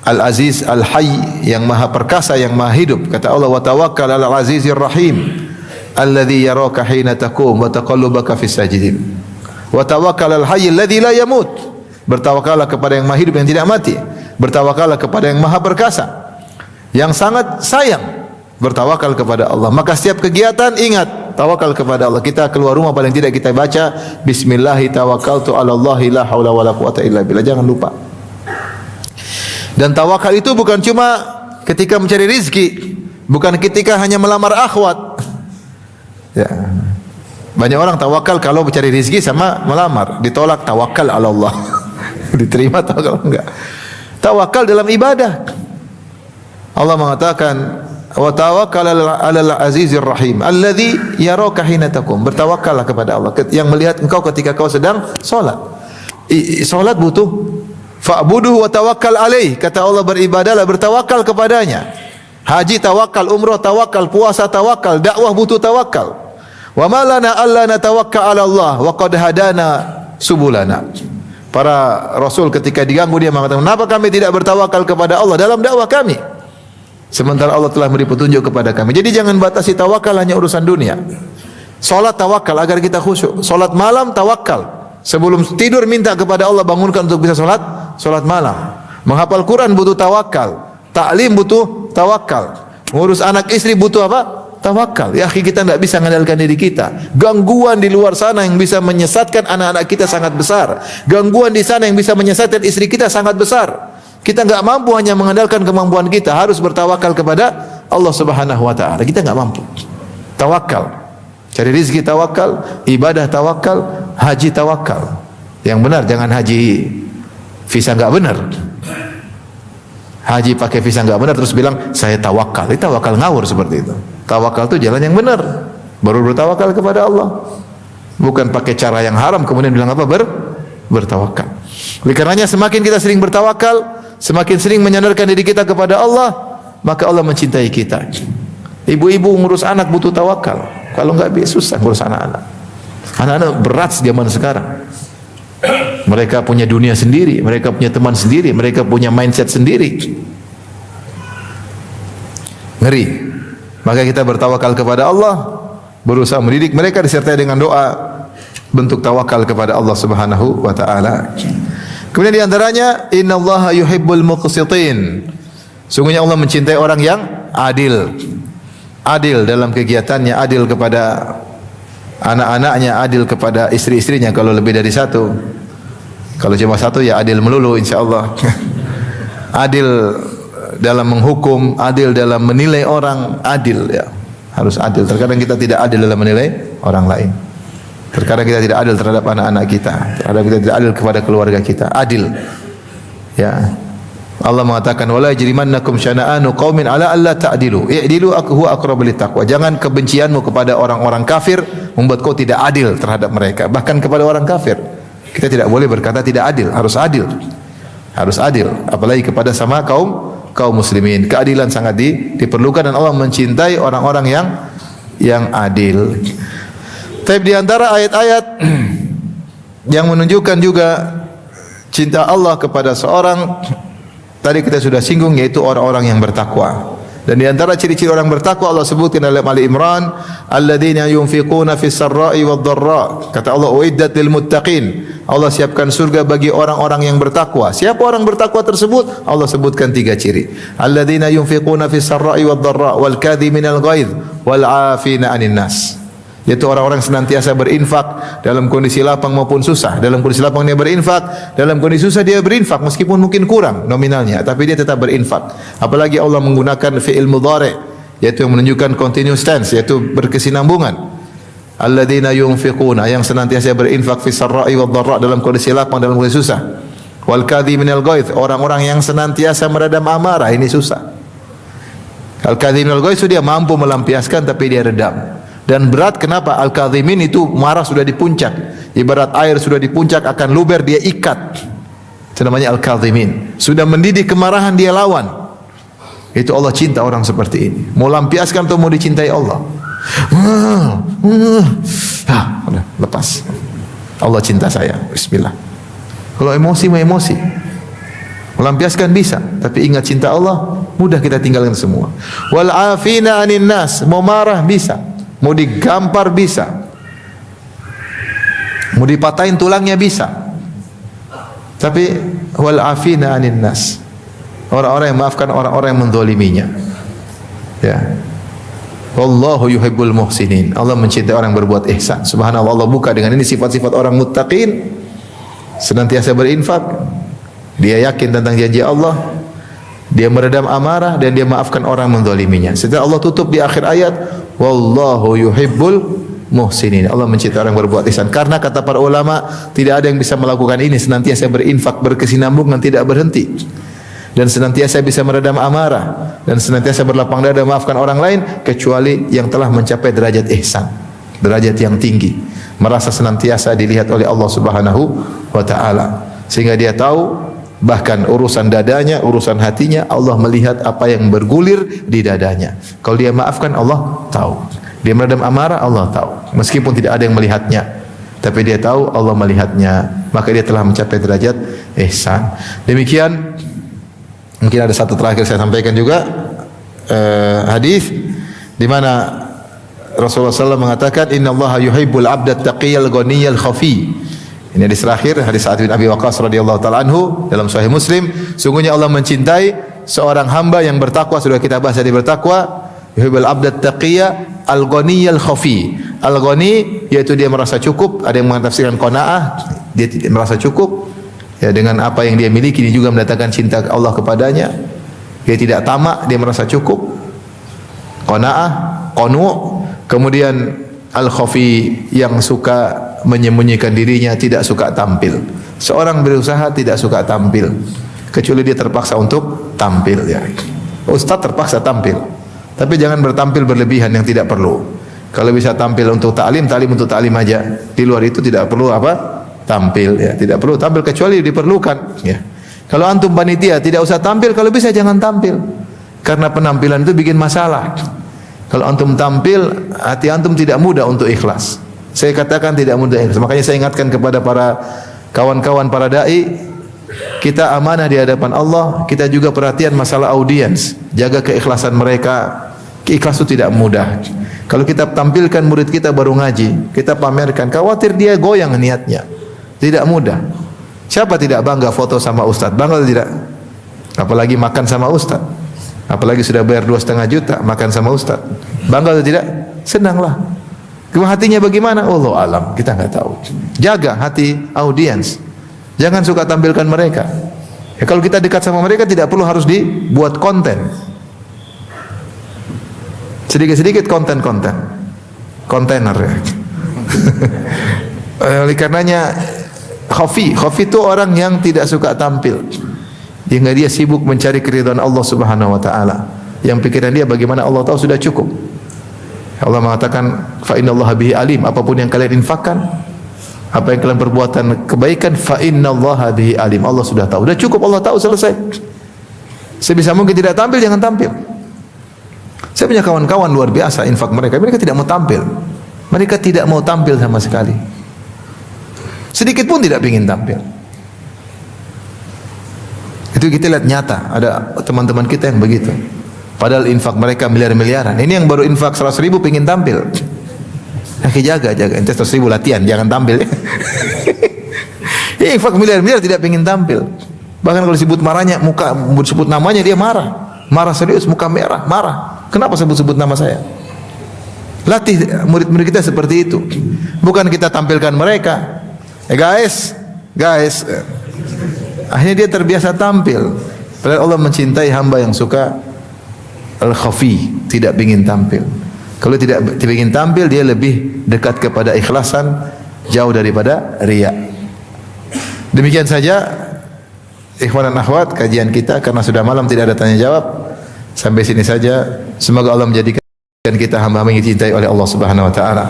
Al-Aziz Al-Hayy, yang Maha Perkasa, yang Maha Hidup. Kata Allah, "Wa tawakkal 'alal 'Azizir Rahim, alladzi yaraka hina taqum wa taqallubaka fis sajidin." Wa tawakkal 'alal Hayy alladzi la yamut. Bertawakallah kepada yang Maha Hidup yang tidak mati. Bertawakallah kepada yang Maha Perkasa, yang sangat sayang. Bertawakal kepada Allah. Maka setiap kegiatan ingat tawakal kepada Allah. Kita keluar rumah paling tidak kita baca bismillahi tawakkaltu 'ala Allahi la haula wala quwata illa billah. Jangan lupa. Dan tawakal itu bukan cuma ketika mencari rizki, bukan ketika hanya melamar akhwat. Ya. Banyak orang tawakal kalau mencari rizki sama melamar, ditolak tawakal 'ala Allah. Diterima tawakal enggak. Tawakal dalam ibadah. Allah mengatakan, "Wa tawakkal 'alal 'azizir rahim alladzi yaraka hina taqum." Bertawakallah kepada Allah yang melihat engkau ketika kau sedang salat. Salat butuh fa'buduhu wa tawakkal alaih. Kata Allah, beribadahlah, bertawakal kepadanya. Haji tawakal, umrah tawakal, puasa tawakal, dakwah butuh tawakal. Wa ma lana alla natawakkal 'ala Allah wa qad hadana subulana. Para rasul ketika diganggu dia mengatakan, "Kenapa kami tidak bertawakal kepada Allah dalam dakwah kami? Sementara Allah telah memberi petunjuk kepada kami." Jadi jangan batasi tawakal hanya urusan dunia. Salat tawakal agar kita khusyuk. Salat malam tawakal. Sebelum tidur minta kepada Allah bangunkan untuk bisa salat malam. Menghafal Quran butuh tawakal. Ta'lim butuh tawakal. Ngurus anak istri butuh apa? Tawakal. Ya akhi, kita tidak bisa mengandalkan diri kita. Gangguan di luar sana yang bisa menyesatkan anak-anak kita sangat besar. Gangguan di sana yang bisa menyesatkan istri kita sangat besar. Kita enggak mampu hanya mengandalkan kemampuan kita, harus bertawakal kepada Allah Subhanahu wa taala. Kita enggak mampu. Tawakal. Cari rezeki tawakal, ibadah tawakal, haji tawakal. Yang benar, jangan haji visa enggak benar. Haji pakai visa enggak benar terus bilang saya tawakal. Itu tawakal ngawur seperti itu. Tawakal itu jalan yang benar. Baru bertawakal kepada Allah. Bukan pakai cara yang haram kemudian bilang apa? Bertawakal. Oleh karenanya semakin kita sering bertawakal, semakin sering menyandarkan diri kita kepada Allah, maka Allah mencintai kita. Ibu-ibu ngurus anak butuh tawakal. Kalau enggak susah ngurus anak-anak. Anak-anak berat zaman sekarang. Mereka punya dunia sendiri, mereka punya teman sendiri, mereka punya mindset sendiri. Ngeri. Maka kita bertawakal kepada Allah, berusaha mendidik mereka disertai dengan doa, bentuk tawakal kepada Allah Subhanahu wa taala. Kemudian di antaranya, innallaha yuhibbul muqsitin. Sungguhnya Allah mencintai orang yang adil. Adil dalam kegiatannya, adil kepada anak-anaknya, adil kepada istri-istrinya kalau lebih dari satu. Kalau cuma satu ya adil melulu insyaallah. Adil dalam menghukum, adil dalam menilai orang, adil ya. Harus adil. Terkadang kita tidak adil dalam menilai orang lain. Terkadang kita tidak adil terhadap anak-anak kita. Terkadang kita tidak adil kepada keluarga kita. Adil. Ya. Allah mengatakan wala yajrimannakum syana'anu qaumin ala alla ta'dilu. I'dilu huwa aqrabu littaqwa. Jangan kebencianmu kepada orang-orang kafir membuat kau tidak adil terhadap mereka. Bahkan kepada orang kafir. Kita tidak boleh berkata tidak adil, harus adil. Harus adil, apalagi kepada sama kaum muslimin. Keadilan sangat diperlukan dan Allah mencintai orang-orang yang adil. Tapi di antara ayat-ayat yang menunjukkan juga cinta Allah kepada seorang, tadi kita sudah singgung, yaitu orang-orang yang bertakwa. Dan di antara ciri-ciri orang bertakwa Allah sebutkan dalam Ali Imran, alladzina yunfiquna fis sarra'i wad dharra. Kata Allah, uiddat lil muttaqin. Allah siapkan surga bagi orang-orang yang bertakwa. Siapa orang bertakwa tersebut? Allah sebutkan 3 ciri. Alladzina yunfiquna fis sarra'i wad dharra wal kadhiminal ghaidh wal 'afina 'anil nas. Yaitu orang-orang senantiasa berinfak dalam kondisi lapang maupun susah. Dalam kondisi lapang dia berinfak, dalam kondisi susah dia berinfak meskipun mungkin kurang nominalnya, tapi dia tetap berinfak. Apalagi Allah menggunakan fi'il mudhari', yaitu yang menunjukkan continuous tense, yaitu berkesinambungan. Alladzina yunfiquna, yang senantiasa berinfak fi sarra'i wad dharra, dalam kondisi lapang, dalam kondisi susah. Wal kadhiminal ghaidh, orang-orang yang senantiasa meredam amarah, ini susah. Al kadhiminal ghaidh itu dia mampu melampiaskan tapi dia redam. Dan berat, kenapa? Al-kadhimin itu marah sudah di puncak. Ibarat air sudah di puncak akan luber, dia ikat. Itu namanya al-kadhimin. Sudah mendidih kemarahan, dia lawan. Itu Allah cinta orang seperti ini. Mau lampiaskan atau mau dicintai Allah? Udah, lepas. Allah cinta saya. Bismillah. Kalau emosi, mau emosi. Melampiaskan bisa, tapi ingat cinta Allah, mudah kita tinggalkan semua. Wal afina 'anin nas, mau marah bisa. Mau digampar bisa, mau dipatahin tulangnya bisa, tapi wal afina 'anin nas, orang-orang yang maafkan orang-orang yang menzaliminya. Ya, wallahu yuhibbul muhsinin. Allah mencintai orang yang berbuat ihsan. Subhanallah, Allah buka dengan ini sifat-sifat orang muttaqin, senantiasa berinfak, dia yakin tentang janji Allah, dia meredam amarah, dan dia maafkan orang yang menzaliminya. Setelah Allah tutup di akhir ayat, wallahu yuhibbul muhsinin. Allah mencintai orang yang berbuat ihsan. Karena kata para ulama, tidak ada yang bisa melakukan ini, senantiasa berinfak, berkesinambungan, tidak berhenti, dan senantiasa bisa meredam amarah, dan senantiasa berlapang dada maafkan orang lain, kecuali yang telah mencapai derajat ihsan, derajat yang tinggi, merasa senantiasa dilihat oleh Allah Subhanahu wa taala, sehingga dia tahu bahkan urusan dadanya, urusan hatinya, Allah melihat apa yang bergulir di dadanya. Kalau dia maafkan, Allah tahu. Dia meredam amarah, Allah tahu. Meskipun tidak ada yang melihatnya, tapi dia tahu Allah melihatnya. Maka dia telah mencapai derajat ihsan. Demikian, mungkin ada satu terakhir saya sampaikan juga, hadis di mana Rasulullah SAW mengatakan, Inna Allah yuhibbul abda taqiyal ghaniyal khafi. Ini hadis terakhir, hadis Sa'ad bin Abi Waqqas radhiyallahu taala anhu dalam Sahih Muslim. Sungguhnya Allah mencintai seorang hamba yang bertakwa. Sudah kita bahas tadi bertakwa. Yuhibbul abdat taqiyya al-ghaniyal khafi. Al-ghani yaitu dia merasa cukup. Ada yang menafsirkan qanaah, dia tidak merasa cukup ya dengan apa yang dia miliki. Dia juga mendatangkan cinta Allah kepadanya. Dia tidak tamak, dia merasa cukup. Qanaah, qanu'. Kemudian al-khafi, yang suka menyembunyikan dirinya, tidak suka tampil. Seorang berusaha tidak suka tampil, kecuali dia terpaksa untuk tampil ya. Ustaz terpaksa tampil, tapi jangan bertampil berlebihan yang tidak perlu. Kalau bisa tampil untuk ta'lim, ta'lim untuk ta'lim aja. Di luar itu tidak perlu apa? Tampil ya, tidak perlu tampil kecuali diperlukan ya. Kalau antum panitia tidak usah tampil, kalau bisa jangan tampil. Karena penampilan itu bikin masalah. Kalau antum tampil, hati antum tidak mudah untuk ikhlas. Saya katakan tidak mudah ikhlas. Makanya saya ingatkan kepada para kawan-kawan para dai, kita amanah di hadapan Allah, kita juga perhatian masalah audiens, jaga keikhlasan mereka. Ikhlas itu tidak mudah. Kalau kita tampilkan murid kita baru ngaji, kita pamerkan, khawatir dia goyang niatnya. Tidak mudah. Siapa tidak bangga foto sama ustaz? Bangga atau tidak? Apalagi makan sama ustaz. Apalagi sudah bayar 2,5 juta makan sama ustaz. Bangga atau tidak? Senanglah. Cuma hatinya bagaimana? Allah alam, kita nggak tahu. Jaga hati audiens. Jangan suka tampilkan mereka. Ya, kalau kita dekat sama mereka tidak perlu harus dibuat konten. Sedikit-sedikit konten-konten. Kontainer ya. Oleh karenanya khafi itu orang yang tidak suka tampil. Hingga dia sibuk mencari keridhaan Allah Subhanahu wa taala. Yang pikiran dia bagaimana Allah tahu sudah cukup. Allah mengatakan fa innallaha bihi alim, apapun yang kalian infakkan, apa yang kalian perbuatan kebaikan, fa innallaha bihi alim, Allah sudah tahu. Sudah cukup, Allah tahu, selesai. Sebisa mungkin tidak tampil, jangan tampil. Saya punya kawan-kawan luar biasa infak mereka tidak mau tampil. Mereka tidak mau tampil sama sekali. Sedikit pun tidak ingin tampil. Itu kita lihat nyata, ada teman-teman kita yang begitu. Padahal infak mereka miliar-miliaran. Ini yang baru infak 100.000 pingin tampil. Jaga. Ente 100.000 latihan, jangan tampil. Infak miliar-miliar tidak pingin tampil. Bahkan kalau disebut marahnya, disebut namanya dia marah. Marah serius, muka merah, marah. Kenapa sebut-sebut nama saya? Latih murid-murid kita seperti itu. Bukan kita tampilkan mereka. Guys. Akhirnya dia terbiasa tampil. Padahal Allah mencintai hamba yang suka al-khafi, tidak ingin tampil. Kalau tidak ingin tampil, dia lebih dekat kepada ikhlasan, jauh daripada riya. Demikian saja ikhwan dan akhwat kajian kita, karena sudah malam tidak ada tanya jawab. Sampai sini saja. Semoga Allah menjadikan kita hamba-hamba yang dicintai oleh Allah Subhanahu wa taala.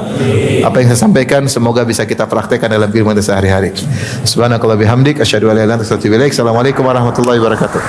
Apa yang saya sampaikan semoga bisa kita praktekkan dalam kehidupan kita sehari-hari. Subhanakallah bihamdik asyhadu an la ilaha illa anta astaghfiruka wa atubu ilaik. Assalamualaikum warahmatullahi wabarakatuh.